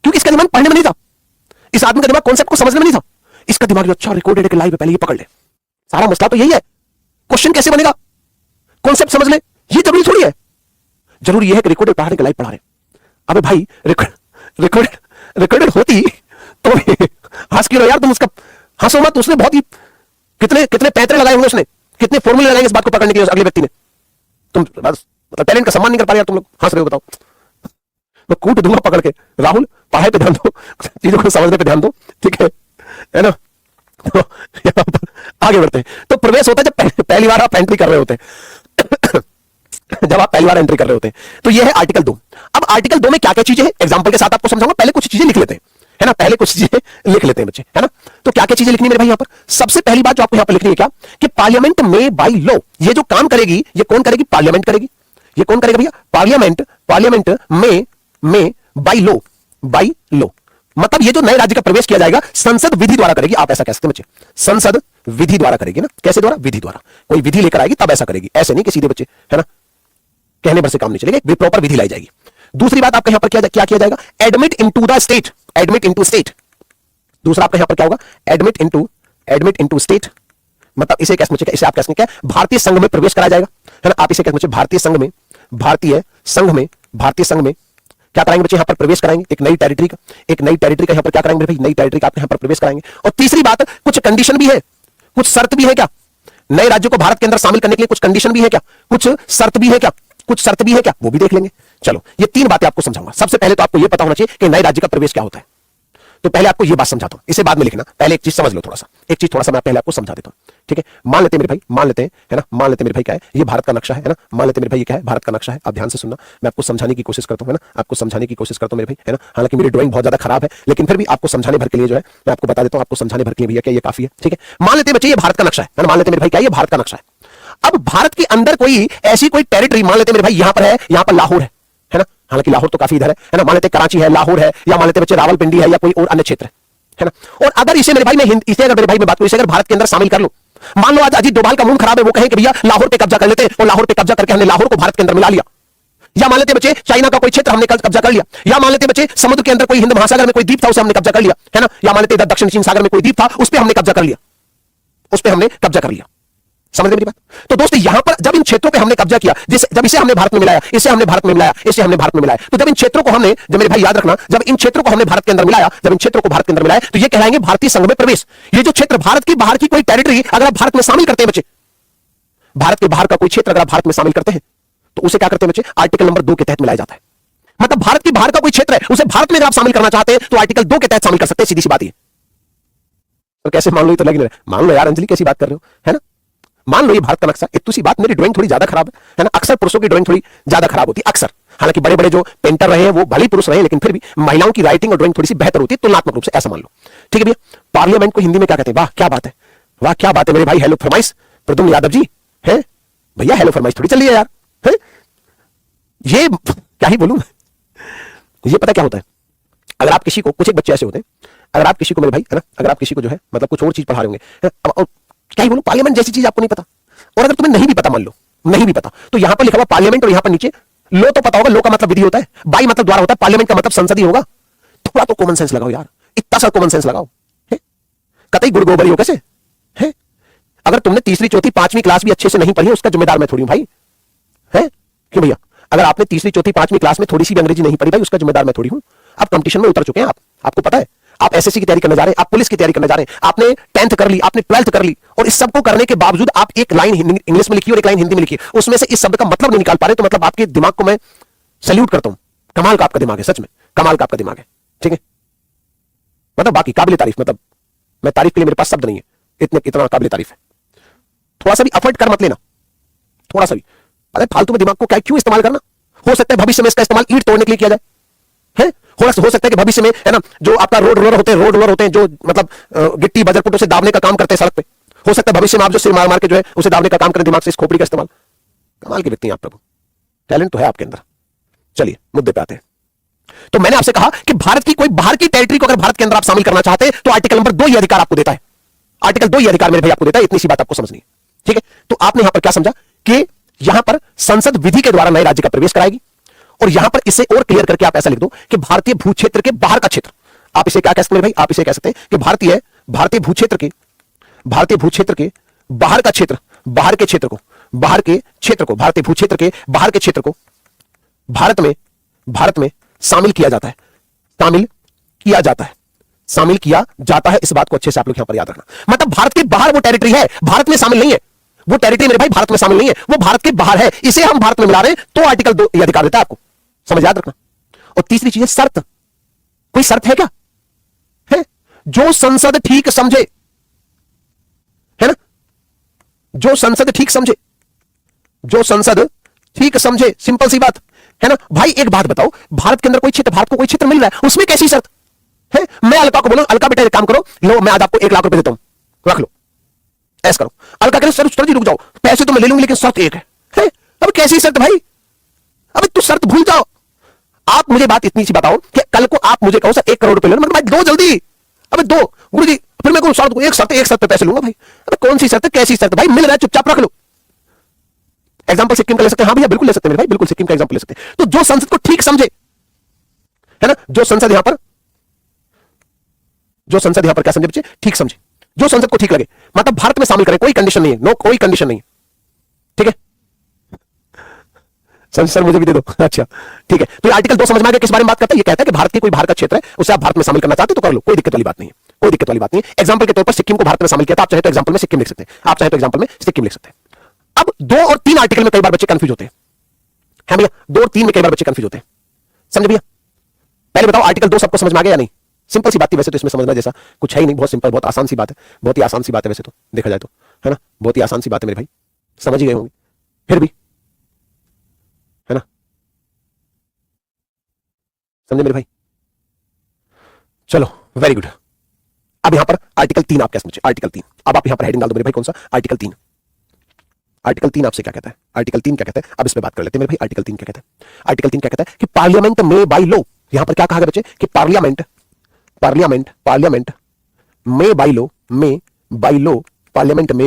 क्योंकि इसका दिमाग पढ़ने में नहीं था, इस आदमी का दिमाग कॉन्सेप्ट को समझने में नहीं था, इसका दिमाग जो अच्छा रिकॉर्डेड के लाइव है, पहले ये पकड़ ले। सारा मसला तो यही है, क्वेश्चन कैसे बनेगा, कॉन्सेप्ट समझ ले, ये जरूरी थोड़ी है। जरूरी ये है कि रिकॉर्डेड पढ़ाने के लाइव पढ़ा रहे। अबे भाई रिकॉर्डेड होती तो हंस क्यों रहे यार तुम, उसका हंसो मत। उसने बहुत ही कितने कितने पैंतरे लगाए होंगे, उसने कितने फॉर्मूले लगाएंगे इस बात को पकड़ने के लिए अगले व्यक्ति ने। तुम बस टैलेंट का सम्मान नहीं कर पा रहे यार तुम लोग, हंस रहे हो। बताओ, मैं कूट दूंगा पकड़ के। राहुल पढ़ाई पे ध्यान दो, चीजों को समझने पे ध्यान दो, ठीक है ना। तो यहाँ पर आगे बढ़ते हैं। तो प्रवेश होता है जब पहली बार आप एंट्री कर रहे होते हैं जब आप पहली बार एंट्री कर रहे होते हैं। तो ये है आर्टिकल 2। अब आर्टिकल 2 में क्या क्या चीजें हैं, एग्जांपल के साथ आपको समझाऊंगा। पहले कुछ चीजें लिख लेते हैं, है ना, पहले कुछ चीजें लिख लेते हैं बच्चे, है ना। तो क्या क्या चीजें लिखनी है मेरे भाई यहाँ पर? सबसे पहली बात जो आपको यहाँ पर लिखनी है क्या, कि पार्लियामेंट में बाई लॉ, ये जो काम करेगी ये कौन करेगी? पार्लियामेंट करेगी। ये कौन करेगा भैया? पार्लियामेंट में बाई लॉ मतलब ये जो नए राज्य का प्रवेश किया जाएगा संसद विधि द्वारा करेगी। आप ऐसा कह सकते हैं बच्चे, संसद विधि द्वारा करेगी ना। कैसे द्वारा? विधि द्वारा। कोई विधि लेकर आएगी तब ऐसा करेगी, ऐसे नहीं कि सीधे बच्चे, है ना, कहने भर से काम नहीं चलेगा, एक प्रॉपर विधि लाई जाएगी। दूसरी बात आपके यहां पर क्या किया जाएगा? Admit into the state, admit into state. दूसरा आपका यहां पर क्या होगा? एडमिट इनटू स्टेट, मतलब इसे कैसे बच्चे, इसे आप कैसे क्या, भारतीय संघ में प्रवेश कराया जाएगा, है ना। आप इसे कैसे बच्चे, भारतीय संघ में क्या कराएंगे बच्चे? यहां पर प्रवेश कराएंगे एक नई टेरिटरी का, यहां पर क्या कराएंगे भाई? नई टेरिटरी का आप यहां पर प्रवेश कराएंगे। और तीसरी बात, कुछ कंडीशन भी है, कुछ शर्त भी है क्या? नए राज्यों को भारत के अंदर शामिल करने के लिए कुछ कंडीशन भी है क्या? कुछ शर्त भी है क्या? वो भी देख लेंगे। चलो, ये 3 बातें आपको समझाऊंगा। सबसे पहले तो आपको ये पता होना चाहिए कि नए राज्य का प्रवेश क्या होता है। तो पहले आपको ये बात समझाता हूं, इसे बाद में लिखना, पहले एक चीज समझ लो, एक चीज थोड़ा सा मैं पहले आपको समझा देता हूं, ठीक है। मान लेते हैं मेरे भाई, है ना, मान लेते हैं मेरे भाई क्या है, ये भारत का नक्शा है ना। मान लेते हैं मेरे भाई ये क्या है? भारत का नक्शा है। आप ध्यान से सुनना, मैं आपको समझाने की कोशिश करता हूं, है ना, आपको समझाने की कोशिश करता हूं मेरे भाई, है ना। हालांकि मेरी ड्राइंग बहुत ज्यादा खराब है, लेकिन फिर भी आपको समझाने भर के लिए जो है मैं आपको बता देता हूं, आपको समझाने भर के लिए भैया क्या ये काफी है, ठीक है। मान लेते हैं बच्चे ये भारत का नक्शा है ना, मान लेते हैं मेरे भाई क्या ये भारत का नक्शा है। अब भारत के अंदर कोई ऐसी कोई टेरिटरी, मान लेते हैं मेरे भाई यहां पर है, यहां पर लाहौर है ना, हालांकि लाहौर तो काफी इधर है ना। मान लेते कराची है, लाहौर है, या मान लेते बच्चे रावलपिंडी है, या कोई और अन्य क्षेत्र है ना। और अगर इसे मेरे भाई मैं इसे अगर मेरे भाई में बात करूं, इसे अगर भारत के अंदर शामिल कर लो, मान लो आज अजीत डोभाल का मूड खराब है, वो कहें कि भैया लाहौर पे कब्जा कर लेते हैं, और लाहौर पे कब्जा करके हमने लाहौर को भारत के अंदर मिला लिया। या मान लेते बच्चे चाइना का कोई क्षेत्र हमने कब्जा कर लिया, या मान लेते बच्चे समुद्र के अंदर कोई हिंद महासागर में कोई द्वीप था उसे हमने कब्जा कर लिया, है ना। या मान लेते दक्षिण चीन सागर में कोई द्वीप था उस पर हमने कब्जा कर लिया, समझ मेरी बात। तो दोस्तों यहां पर जब इन क्षेत्रों पे हमने कब्जा किया, जब इसे हमने भारत में मिलाया, इसे हमने भारत में मिलाया, इसे हमने भारत में मिलाया, तो जब इन क्षेत्रों को हमने, जब मेरे भाई याद रखना, जब इन क्षेत्रों को हमने भारत के अंदर मिलाया, तो ये कहलाएंगे भारतीय संघ में प्रवेश। ये जो क्षेत्र भारत की बाहर की कोई टेरिटरी अगर आप भारत में शामिल करते हैं बच्चे, भारत के बाहर का कोई क्षेत्र अगर आप भारत में शामिल करते हैं, तो उसे क्या करते हैं बच्चे? आर्टिकल नंबर 2 के तहत मिलाया जाता है। मतलब भारत की बाहर का कोई क्षेत्र है, उसे भारत में अगर आप शामिल करना चाहते हैं तो आर्टिकल 2 के तहत शामिल कर सकते हैं, सीधी सी बात है। तो कैसे मान लो? तो लग नहीं रहा, मान लो यार अंजलि कैसी बात कर रहे हो, है ना। मान लो ये भारत का नक्शा, इतनी सी बात, मेरी ड्राइंग थोड़ी ज्यादा खराब है ना। अक्सर पुरुषों की ड्राइंग थोड़ी ज्यादा खराब होती है, अक्सर। हालांकि बड़े बड़े जो पेंटर रहे हैं वो भले पुरुष रहे, लेकिन फिर भी महिलाओं की राइटिंग और ड्राइंग थोड़ी सी बेहतर होती है तुलनात्मक रूप से, ऐसा मान लो, ठीक है भैया। पार्लियामेंट को हिंदी में क्या कहते हैं? वाह क्या बात है, वाह क्या बात है मेरे भाई। हेलो फरमाइश प्रद्युम्न यादव जी है भैया, हेलो फरमाइश थोड़ी चल रही है यार, है ये क्या ही बोलूं। ये पता क्या होता है, अगर आप किसी को, कुछ एक बच्चे ऐसे होते हैं, अगर आप किसी को मेरे भाई, है ना, अगर आप किसी को जो है मतलब कुछ और चीज पढ़ा रहे होंगे, अब क्या ही बोलूं, पार्लियामेंट जैसी चीज आपको नहीं पता, और अगर तुम्हें नहीं भी पता, मान लो नहीं भी पता, तो यहां पर लिखा हुआ पार्लियामेंट और यहां पर नीचे लो तो पता होगा, लो का मतलब विधि होता है, बाई मतलब द्वारा होता है, पार्लियामेंट का मतलब संसद ही होगा। थोड़ा तो कॉमन सेंस लगाओ यार, इतना सा कॉमन सेंस लगाओ, कतई गुड़ गोबरी हो कैसे है। अगर तुमने तीसरी चौथी पांचवी क्लास भी अच्छे से नहीं पढ़ी, उसका जिम्मेदार मैं थोड़ी हूं भाई, है क्यों भैया। अगर आपने तीसरी चौथी पांचवी क्लास में थोड़ी सी भी अंग्रेजी नहीं पढ़ी भाई, उसका जिम्मेदार मैं थोड़ी हूं। आप कंपटीशन में उतर चुके हैं, आपको पता है, आप एसएससी की तैयारी करने जा रहे हैं, आप पुलिस की तैयारी करने जा रहे हैं, आपने 10th कर ली, आपने 12th कर ली, और इस सब को करने के बावजूद आप एक लाइन इंग्लिश में लिखी और एक लाइन हिंदी में लिखी, उसमें से इस शब्द का मतलब नहीं निकाल पा रहे, तो मतलब आपके दिमाग को मैं सैल्यूट करता हूं। कमाल का आपका दिमाग है, सच में कमाल का आपका दिमाग है, ठीक है। मतलब बाकी काबिल तारीफ, मतलब मैं तारीफ के लिए मेरे पास शब्द नहीं है, इतना काबिल तारीफ है। थोड़ा सा भी एफर्ट कर मत लेना, थोड़ा सा भी। अरे फालतू में दिमाग को क्या क्यों इस्तेमाल करना, हो सकता है भविष्य में इसका इस्तेमाल ईंट तोड़ने के लिए किया जाए, है। हो सकता है कि भविष्य में, है ना, जो आपका रोड रोलर होते हैं जो मतलब गिट्टी बजरपुट से दाबने का काम करते हैं सड़क पे, हो सकता है भविष्य में आप जो सिर मार मार के जो है उसे दाबने का काम करें दिमाग से, इस खोपड़ी का इस्तेमाल। कमाल के व्यक्ति हैं आप प्रभु, टैलेंट तो है आपके अंदर। चलिए मुद्दे पे आते हैं। तो मैंने आपसे कहा कि भारत की कोई बाहर की टेरिटरी को अगर भारत के अंदर आप शामिल करना चाहते हैं तो आर्टिकल नंबर 2 ये अधिकार आपको देता है। आर्टिकल 2 ये अधिकार मेरे भाई आपको देता है, इतनी सी बात आपको समझनी है, ठीक है। तो आपने यहां पर क्या समझा कि यहां पर संसद विधि के द्वारा नए राज्य का प्रवेश कराएगी, और यहां पर इसे और क्लियर करके आप ऐसा लिख दो कि भारतीय भू क्षेत्र के बाहर का क्षेत्र, आप इसे क्या कह सकते हैं भाई, आप इसे कह सकते हैं कि भारतीय भू क्षेत्र के बाहर का क्षेत्र, भारतीय भू क्षेत्र के बाहर के क्षेत्र को भारत में शामिल किया जाता है। इस बात को अच्छे से आप लोग यहां पर याद रखना। मतलब भारत के बाहर वो टेरिटरी है, भारत में शामिल नहीं है। वो टेरिटरी मेरे भाई भारत में शामिल नहीं है, वो भारत के बाहर है, इसे हम भारत में मिला रहे हैं, तो आर्टिकल 2 ये अधिकार देता है आपको, समझ याद रखना। और तीसरी चीज है शर्त। कोई शर्त है क्या? है जो संसद ठीक समझे, है ना, जो संसद ठीक समझे, सिंपल सी बात है ना। भाई एक बात बताओ, भारत के अंदर भारत को कोई क्षेत्र मिल रहा है, उसमें कैसी शर्त है? मैं अलका को बोलूं, अलका बेटा एक काम करो, लो मैं आज आपको 1 लाख रुपए देता हूं, रख लो, ऐसा करो। अलका कह रहे सर जी रुक जाओ, पैसे तो मैं ले लूंगी लेकिन शर्त एक है। अब कैसी शर्त भाई? अबे तू शर्त भूल जाओ। आप मुझे बात इतनी सी बताओ कि कल को आप मुझे कहो सर 1 करोड़ रुपए ले लो, मैं दो जल्दी, अबे दो गुरु जी, फिर मैं शर्त एक शर्त पे पैसे लूंगा भाई। अबे कौन सी शर्त, कैसी शर्त भाई? मिल रहा है चुपचाप रख लो। एग्जांपल सिक्किम का ले सकते हैं, हाँ भैया बिल्कुल ले सकते हैं मेरे भाई, बिल्कुल सिक्किम का एग्जांपल ले सकते हैं। तो जो संसद को ठीक समझे, है ना, जो संसद यहां पर क्या समझे बच्चे? ठीक समझे, जो संसद को ठीक लगे, मतलब भारत में शामिल करें, कोई कंडीशन नहीं है, नो कोई कंडीशन नहीं है, ठीक है। सर मुझे भी दे दो, अच्छा ठीक है। तो आर्टिकल 2 समझ में आ गया किस बारे में बात करता है? ये कहता है कि भारत के कोई बाहर का क्षेत्र है, उसे आप भारत में शामिल करना चाहते हो तो कर लो, कोई दिक्कत वाली बात नहीं है, कोई दिक्कत वाली बात नहीं है। एग्जांपल के तौर पर सिक्किम को भारत में शामिल किया था, आप चाहे तो एग्जांपल में सिक्किम लिख सकते हैं, आप चाहे तो एग्जांपल में सिक्किम लिख सकते हैं। अब 2 और 3 आर्टिकल में कई बार बच्चे कंफ्यूज होते हैं, है भैया, 2 और 3 में कई बार बच्चे कंफ्यूज होते हैं, समझे भैया? पहले बताओ आर्टिकल 2 सबको समझ में आ गया या नहीं? सिंपल सी बात थी, वैसे तो इसमें समझना जैसा कुछ है ही नहीं, बहुत सिंपल, बहुत आसान सी बात है, बहुत ही आसान सी बात है वैसे तो देखा जाए तो, है ना, बहुत ही आसान सी बात है मेरे भाई, समझ ही गए होंगे फिर भी, है ना, समझे मेरे भाई? चलो वेरी गुड। अब यहां पर आर्टिकल 3 आप क्या समझे? आर्टिकल 3, अब आप यहां पर हेडिंग डाल दो मेरे भाई, कौन सा? आर्टिकल 3। आर्टिकल 3 आपसे क्या कहता है? आर्टिकल 3 क्या कहता है? अब इस पे बात कर लेते हैं मेरे भाई। आर्टिकल 3 क्या कहता है? आर्टिकल 3 क्या कहता है कि पार्लियामेंट में बाय लॉ, यहां पर क्या कहा गया बच्चे कि पार्लियामेंट में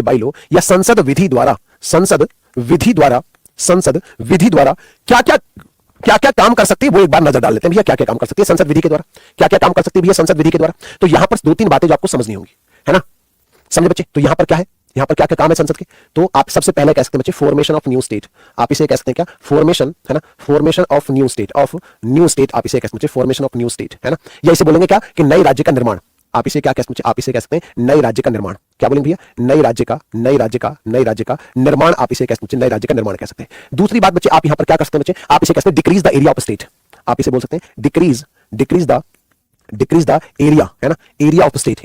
बाय लॉ या संसद विधि द्वारा क्या क्या काम कर सकती है, वो एक बार नजर डाल लेते हैं भैया। क्या क्या काम कर सकती है संसद विधि के द्वारा? क्या क्या काम कर सकती है भैया संसद विधि के द्वारा? तो यहां पर 2-3 बातें जो आपको समझनी होंगी, है ना, समझे बच्चे? तो यहां पर क्या है, यहां पर क्या क्या काम है संसद के? तो आप सबसे पहले कह सकते हैं बच्चे फॉर्मेशन ऑफ न्यू स्टेट, आप इसे कह सकते हैं क्या? फॉर्मेशन, है ना, फॉर्मेशन ऑफ न्यू स्टेट, आप इसे कह सकते हैं फॉर्मेशन ऑफ न्यू स्टेट, है ना, या इसे बोलेंगे क्या कि नए राज्य का निर्माण। आप इसे क्या कह सकते हैं? आप इसे कह सकते हैं नए राज्य का निर्माण। क्या बोलेंगे भैया? नए राज्य का निर्माण, आप इसे कह सकते हैं नए राज्य का निर्माण कह सकते हैं। दूसरी बात बच्चे, आप यहां पर क्या कर सकते हैं बच्चे? आप इसे कहते हैं decrease the area of state, आप इसे बोल सकते हैं डिक्रीज द एरिया, है ना, एरिया ऑफ स्टेट,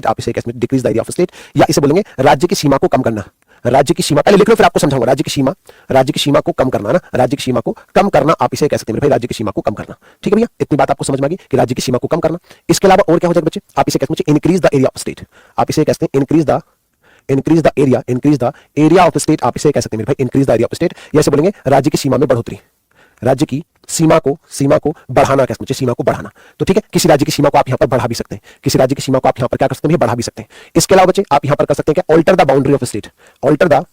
आप इसे कहते हैं decrease the area of state, या इसे बोलेंगे राज्य की सीमा को कम करना। राज्य की सीमा पहले लिख लो फिर आपको समझाऊंगा। राज्य की सीमा को कम करना, ना, राज्य की सीमा को कम करना, आप इसे कह सकते हैं भाई राज्य की सीमा को कम करना। ठीक है भैया, इतनी बात आपको समझ में आ गई कि राज्य की सीमा को कम करना। इसके अलावा और क्या हो जाएगा बच्चे? आप इसे कहते हैं increase the area of state, आप इसे कहते हैं increase the area of state, आप इसे कह सकते हैं भाई increase the area of state, या इसे बोलेंगे राज्य की सीमा में बढ़ोतरी, राज्य की सीमा को बढ़ाना, क्या समझे? सीमा को बढ़ाना। तो ठीक है, किसी राज्य की सीमा को आप यहां पर बढ़ा भी सकते हैं, किसी राज्य की सीमा को आप यहां पर क्या कर सकते हैं? बढ़ा भी सकते हैं। इसके अलावा बच्चे आप यहां पर कर सकते हैं क्या? Alter the boundary of state, alter the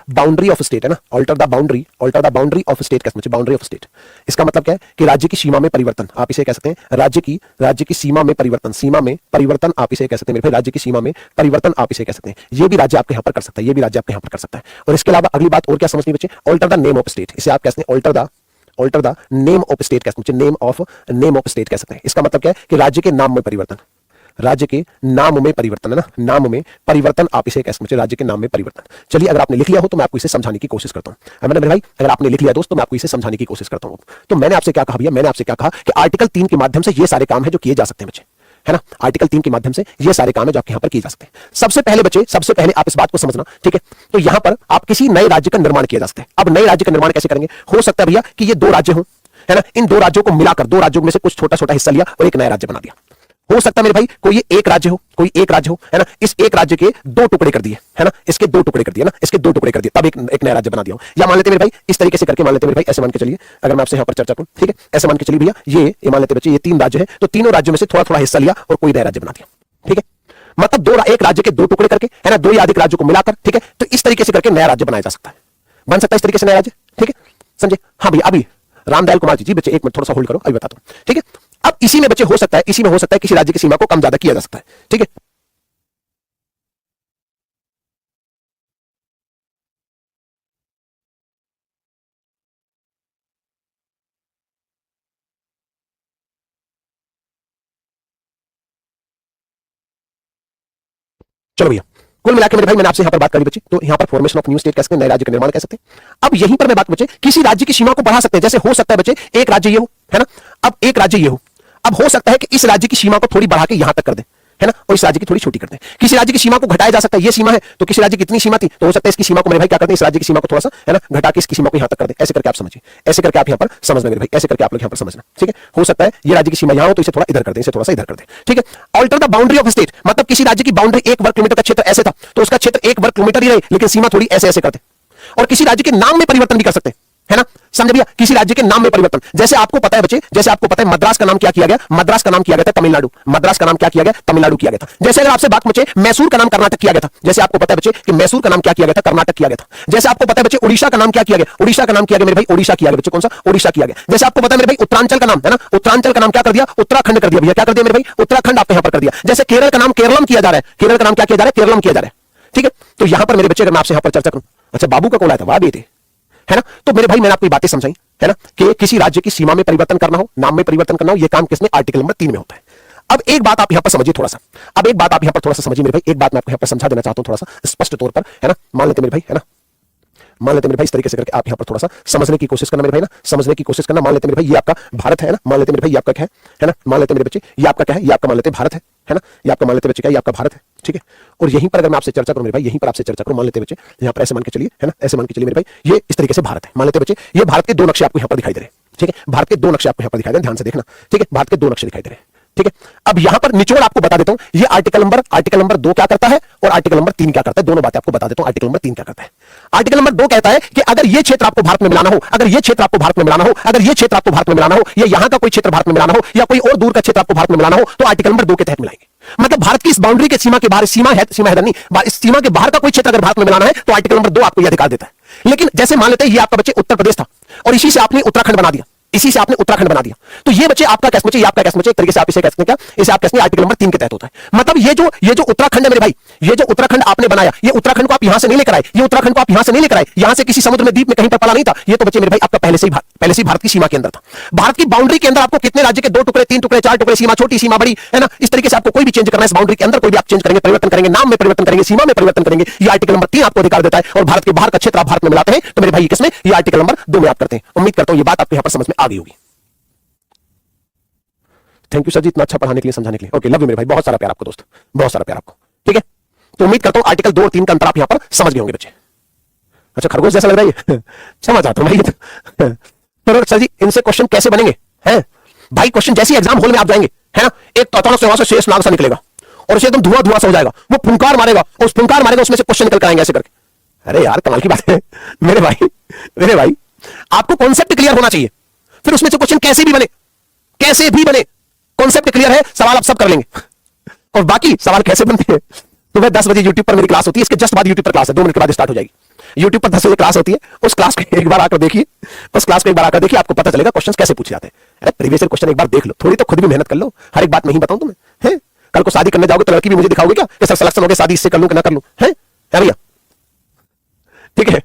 boundary of state, है ना, alter the boundary of state, क्या समझे? बाउंड्री ऑफ स्टेट, इसका मतलब क्या है कि राज्य की सीमा में परिवर्तन, आप इसे कह सकते हैं राज्य की सीमा में परिवर्तन, आप इसे कह सकते हैं मेरे भाई राज्य की सीमा में परिवर्तन, आप इसे कह सकते हैं। ये भी राज्य आपके यहां पर कर सकता है, और इसके अलावा अगली बात और क्या समझनी बच्चे? Alter the name of state, इसे आप कहते हैं alter the name of state, कह सकते हैं नेम ऑफ स्टेट कह सकते हैं। इसका मतलब क्या है कि राज्य के नाम में परिवर्तन, राज्य के नाम में परिवर्तन, है ना, नाम में परिवर्तन, आप इसे कह सकते हैं राज्य के नाम में परिवर्तन। चलिए अगर आपने लिख लिया हो तो मैं आपको इसे समझाने की कोशिश करता हूं। मेरे भाई अगर आपने लिख लिया दोस्त तो मैं आपको इसे समझाने की कोशिश करता हूं। तो मैंने आपसे क्या कहा भैया? मैंने आपसे क्या कहा कि आर्टिकल 3 के माध्यम से ये सारे काम है जो किए जा सकते हैं बच्चे, है ना, आर्टिकल 3 के माध्यम से ये सारे काम है जो आपके यहां पर किए जा सकते हैं। सबसे पहले बच्चे, सबसे पहले आप इस बात को समझना, ठीक है, तो यहां पर आप किसी नए राज्य का निर्माण किया जा सकता है। अब नए राज्य का निर्माण कैसे करेंगे? हो सकता है भैया कि ये 2 राज्य हों, है ना, इन दो राज्यों को मिलाकर दो राज्यों में से कुछ छोटा छोटा हिस्सा लिया और एक नया राज्य बना दिया। हो सकता है मेरे भाई कोई ये एक राज्य हो, कोई एक राज्य हो, है ना, इस एक राज्य के दो टुकड़े कर दिए, है ना, इसके दो टुकड़े कर दिए ना, इसके दो टुकड़े कर दिए, तब एक नया राज्य बना दिया हो। या मान लेते मेरे भाई इस तरीके से करके मान लेते मेरे भाई, ऐसे मान के चलिए, अगर मैं आपसे यहां पर चर्चा करूं, ठीक है, ऐसे मान के चलिए भैया, ये मान लेते बच्चे ये तीन राज्य है, तो तीनों राज्यों में से थोड़ा थोड़ा हिस्सा लिया और कोई नया राज्य बना दिया, ठीक है, मतलब एक राज्य के दो टुकड़े करके, है ना, दो या अधिक राज्यों को मिलाकर, ठीक है, तो इस तरीके से करके नया राज्य बनाया जा सकता है, बन सकता है इस तरीके से नया राज्य, ठीक है, समझे? हाँ भैया, अभी रामदयाल कुमार जी बच्चे एक मिनट थोड़ा सा होल्ड करो, अभी बताता हूं, ठीक है। अब इसी में बच्चे हो सकता है, इसी में हो सकता है किसी राज्य की सीमा को कम ज्यादा किया जा सकता है, ठीक है। चलो भैया, कुल मिलाकर मेरे भाई मैंने आपसे यहां पर बात करी बच्चे, तो यहां पर फॉर्मेशन ऑफ न्यू स्टेट कह सकते हैं, नए राज्य का निर्माण कह सकते हैं। अब यहीं पर मैं बात बच्चे किसी राज्य की सीमा को बढ़ा सकते हैं, जैसे हो सकता है बच्चे एक राज्य ये हो, है ना, अब एक राज्य ये हो, अब हो सकता है कि इस राज्य की सीमा को थोड़ी बढ़ा के यहां तक कर दे, है ना, और इस राज्य की थोड़ी छोटी कर दें। किसी राज्य की सीमा को घटाया जा सकता है, ये सीमा है तो किसी राज्य की इतनी सीमा थी, तो हो सकता है इसकी सीमा को मेरे भाई क्या करते हैं, इस राज्य की सीमा को थोड़ा सा, है ना, घटा के इसकी सीमा को यहां तक कर दे। ऐसे करके आप समझिए, ऐसे करके आप यहां पर समझना मेरे भाई, ऐसे करके आप लोग यहां पर समझना, ठीक है। हो सकता है ये राज्य की सीमा यहां हो तो इसे थोड़ा इधर कर दे, इसे थोड़ा सा इधर कर दे, ठीक है। Alter the boundary of state, मतलब किसी राज्य की बाउंड्री 1 वर्ग किलोमीटर का क्षेत्र ऐसे था तो उसका क्षेत्र 1 वर्ग किलोमीटर ही रहे, लेकिन सीमा थोड़ी ऐसे ऐसे कर दे। और किसी राज्य के नाम में परिवर्तन भी कर सकते हैं, है ना, समझ भैया, किसी राज्य के नाम में परिवर्तन, जैसे आपको पता है बच्चे, जैसे आपको पता है मद्रास का नाम क्या किया गया, मद्रास का नाम किया गया था तमिलनाडु, मद्रास का नाम क्या किया गया, तमिलनाडु किया गया था। जैसे अगर आपसे बात बच्चे मैसूर का नाम कर्नाटक किया गया था, जैसे आपको पता है बच्चे कि मैसूर का नाम क्या किया गया था, कर्नाटक किया गया था। जैसे आपको पता है बच्चे उड़ीसा का नाम क्या किया गया, उड़ीसा का नाम किया गया मेरे भाई, ओडिशा किया गया बच्चे, कौन सा, ओडिशा किया गया। जैसे आपको पता है मेरे भाई उत्तरांचल का नाम, है ना, उत्तरांचल का नाम क्या कर दिया, उत्तराखंड कर दिया भैया, क्या कर दिया मेरे भाई, उत्तराखंड आपने यहां पर कर दिया। जैसे केरल का नाम केरलम किया जा रहा है, केरल का नाम क्या किया जा रहा है, केरलम किया जा रहा है, ठीक है। तो यहां पर मेरे बच्चे अगर मैं आपसे यहां पर चर्चा करूं, अच्छा बाबू का कॉल आया था, वाह बेटे, है ना, तो मेरे भाई मैंने आपको बातें समझाई, है ना, कि किसी राज्य की सीमा में परिवर्तन करना हो, नाम में परिवर्तन करना हो, यह काम किसमें, आर्टिकल नंबर 3 में होता है। अब एक बात आप यहां पर समझिए थोड़ा सा, अब एक बात आप यहां पर थोड़ा सा समझिए मेरे भाई, एक बात मैं आपको यहां पर समझा देना चाहता हूं थोड़ा सा स्पष्ट तौर पर, है ना, मान लेते मेरे भाई, है ना, मान लेते मेरे भाई इस तरीके से करके आप यहां पर थोड़ा सा समझने की कोशिश करना मेरे भाई, ना समझने की कोशिश करना। मान लेते मेरे भाई ये आपका भारत है ना, मान लेते मेरे भाई ये आपका क्या है ना, मान लेते मेरे बच्चे ये आपका क्या है, ये आपका मान लेते भारत है ना, ये आपका मान लेते बच्चे क्या है, ये आपका भारत है, ठीक है। और यहीं पर अगर मैं आपसे चर्चा करूं मेरे भाई, यहीं पर आपसे चर्चा करूं, मान लेते बच्चे यहां पर ऐसे मान के चलिए, है ना, ऐसे मान के चलिए मेरे भाई, ये इस तरीके से भारत है, मान लेते बच्चे ये भारत के दो नक्शे आपको यहां पर दिखाई दे रहे हैं, ठीक है, भारत के दो नक्शे आपको यहां पर दिखाई दे रहे हैं, ध्यान से देखना, ठीक है, भारत के दो नक्शे दिखाई दे रहे हैं, ठीक है। अब यहां पर निचोड़ आपको बता देता हूं, ये आर्टिकल नंबर 2 क्या करता है और आर्टिकल नंबर 3 क्या करता है, दोनों बातें आपको बता देता हूं। आर्टिकल नंबर 3 क्या करता है, आर्टिकल नंबर 2 कहता है कि अगर ये क्षेत्र आपको भारत में मिलाना हो, अगर ये क्षेत्र आपको भारत में मिलाना हो, अगर ये क्षेत्र आपको भारत में मिलाना हो, या यहां का कोई क्षेत्र भारत में मिलाना हो, या कोई और दूर का क्षेत्र आपको भारत में मिलाना हो, तो आर्टिकल नंबर 2 के तहत मिलाएंगे। मतलब भारत की इस बाउंड्री के सीमा के बाहर, सीमा है नहीं, इस सीमा के बाहर का कोई क्षेत्र अगर भारत में मिलाना है तो आर्टिकल नंबर 2 आपको यह अधिकार देता है। लेकिन जैसे मान लेते हैं ये आपका बच्चे उत्तर प्रदेश था और इसी से आपने उत्तराखंड बना दिया, इसी से आपने उत्तराखंड बना दिया, तो ये बच्चे आपका कैसे बच्चे, ये आपका कैसे बच्चे, एक तरीके से आप इसे कहते हैं क्या, इसे आप कहते हैं आर्टिकल नंबर 3 के तहत होता है। मतलब ये जो उत्तराखंड है मेरे भाई, ये जो उत्तराखंड आपने बनाया, ये उत्तराखंड को आप यहां से नहीं लेकर आए, ये उत्तराखंड को आप यहां से नहीं लेकर आए, यहां से किसी समुद्र में द्वीप में कहीं पर पड़ा नहीं था, ये तो बच्चे मेरे भाई आपका पहले से ही भारत की सीमा के अंदर था। भारत की बाउंड्री के अंदर आपको कितने राज्य के 2 टुकड़े, 3 टुकड़े, 4 टुकड़े, सीमा छोटी, सीमा बड़ी, है ना, इस तरीके से आपको कोई भी चेंज करना है इस बाउंड्री के अंदर, कोई भी आप चेंज करेंगे, परिवर्तन करेंगे, नाम में परिवर्तन करेंगे, सीमा में परिवर्तन करेंगे, ये आर्टिकल नंबर 3 आपको अधिकार देता है। और भारत के बाहर का क्षेत्र आप भारत में मिलाते हैं तो मेरे भाई किसमें, ये आर्टिकल नंबर 2 में आप करते हैं। उम्मीद करता हूं ये बात आपको यहां पर समझ में आ गई होगी। थैंक यू सर जी, इतना अच्छा पढ़ाने के लिए, समझाने के लिए। ओके, लव यू मेरे भाई, बहुत सारा प्यार आपको दोस्त, बहुत सारा प्यार आपको, ठीक है। तो उम्मीद करता हूं आर्टिकल 2 और 3 का अंतर आप यहां पर समझ गए होंगे बच्चे। अच्छा खरगोश जैसा लग रहा है, क्षमा चाहता हूं भाई। तो सर जी इनसे क्वेश्चन कैसे बनेंगे, हैं भाई, क्वेश्चन जैसे एग्जाम हॉल में आप जाएंगे, है ना, एक तो अचानक से वहां से शेष नाग सा निकलेगा और उसे एकदम धुआं धुआं सा हो जाएगा, वो फुंकार मारेगा और उस फुंकार मारेगा उसमें से क्वेश्चन निकल कर आएंगे ऐसे करके। अरे यार कमाल की बात है मेरे भाई, आपको कॉन्सेप्ट क्लियर होना चाहिए, फिर उसमें से क्वेश्चन कैसे भी बने, कॉन्सेप्ट क्लियर है, सवाल आप सब कर लेंगे। और बाकी सवाल कैसे बनते हैं, सुबह 10 बजे यूट्यूब पर मेरी क्लास होती है, इसके जस्ट बाद यूट्यूब पर क्लास है, 2 मिनट के बाद स्टार्ट हो जाएगी। यूट्यूब पर 10 बजे क्लास होती है, उस क्लास को एक बार आकर देखिए, आपको पता चलेगा क्वेश्चन कैसे पूछे जाते हैं। अरे प्रीवियस क्वेश्चन एक बार देख लो, थोड़ी तो खुद भी मेहनत कर लो, हर एक बात नहीं बताऊं तुम्हें, है कल को शादी करने जाओगे तो लड़की भी मुझे दिखाओगे क्या कि सर सिलेक्शन हो गया, शादी इससे कर लूं कि ना कर लूं, है भैया, ठीक है।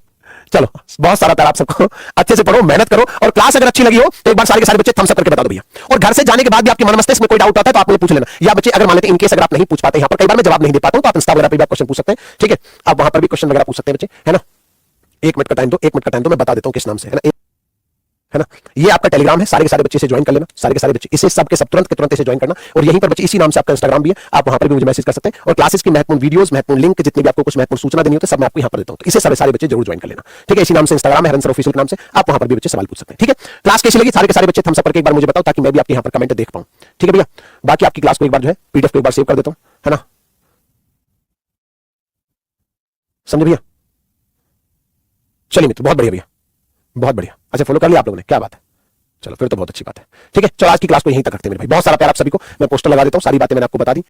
चलो बहुत सारा प्यार आप सबको, अच्छे से पढ़ो, मेहनत करो, और क्लास अगर अच्छी लगी हो तो एक बार सारे के सारे बच्चे थम्स अप करके बता दो भैया। और घर से जाने के बाद भी आपके मन मस्तिष्क में कोई डाउट आता है तो आप मुझे पूछ लेना, या बच्चे अगर मान लेते इनकेस अगर आप नहीं पूछ पाते, यहां पर कई बार मैं जवाब नहीं दे पाता हूं तो आप इंस्टा वगैरह पे भी आप क्वेश्चन पूछ सकते हैं, ठीक है, आप वहां पर भी क्वेश्चन वगैरह पूछ सकते हैं बच्चे, है ना। 1 मिनट का टाइम दो, 1 मिनट का टाइम दो, मैं बता देता हूं किस नाम से, है ना। है ना। ये आपका टेलीग्राम है, सारे के सारे बच्चे से ज्वाइन कर लेना, सारे के सारे बच्चे इसे सब के सब तुरंत के तुरंत इसे ज्वाइन करना। और यहीं पर बच्चे इसी नाम से आपका इंस्टाग्राम भी है, आप वहां पर भी मुझे मैसेज कर सकते हैं। और क्लासेस की महत्वपूर्ण वीडियोस, महत्वपूर्ण लिंक, जितने भी आपको कुछ महत्वपूर्ण सूचना देनी होती है, सब मैं आपको यहां पर देता हूं। तो इसे सारे सारे बच्चे जरूर ज्वाइन कर लेना, ठीक है। इसी नाम से इंस्टाग्राम है, हरन सर ऑफिशियल के नाम से, आप वहां पर भी बच्चे सवाल पूछ सकते हैं, ठीक है। क्लास कैसी लगी सारे के सारे बच्चे थम्स अप करके एक बार मुझे बताओ, ताकि मैं भी आपके यहां पर कमेंट देख पाऊं, ठीक है भैया। बाकी आपकी क्लास को एक बार जो है पीडीएफ को एक बार सेव कर देता हूं, है ना, समझे भैया। चलिए मित्र, बहुत बढ़िया भैया, बहुत बढ़िया। अच्छा फॉलो कर लिया आप लोगों ने, क्या बात है, चलो फिर तो बहुत अच्छी बात है, ठीक है। चलो आज की क्लास को यहीं तक रखते हैं मेरे भाई। बहुत सारा प्यार आप सभी को, मैं पोस्टर लगा देता हूं, सारी बातें मैंने आपको बता दी।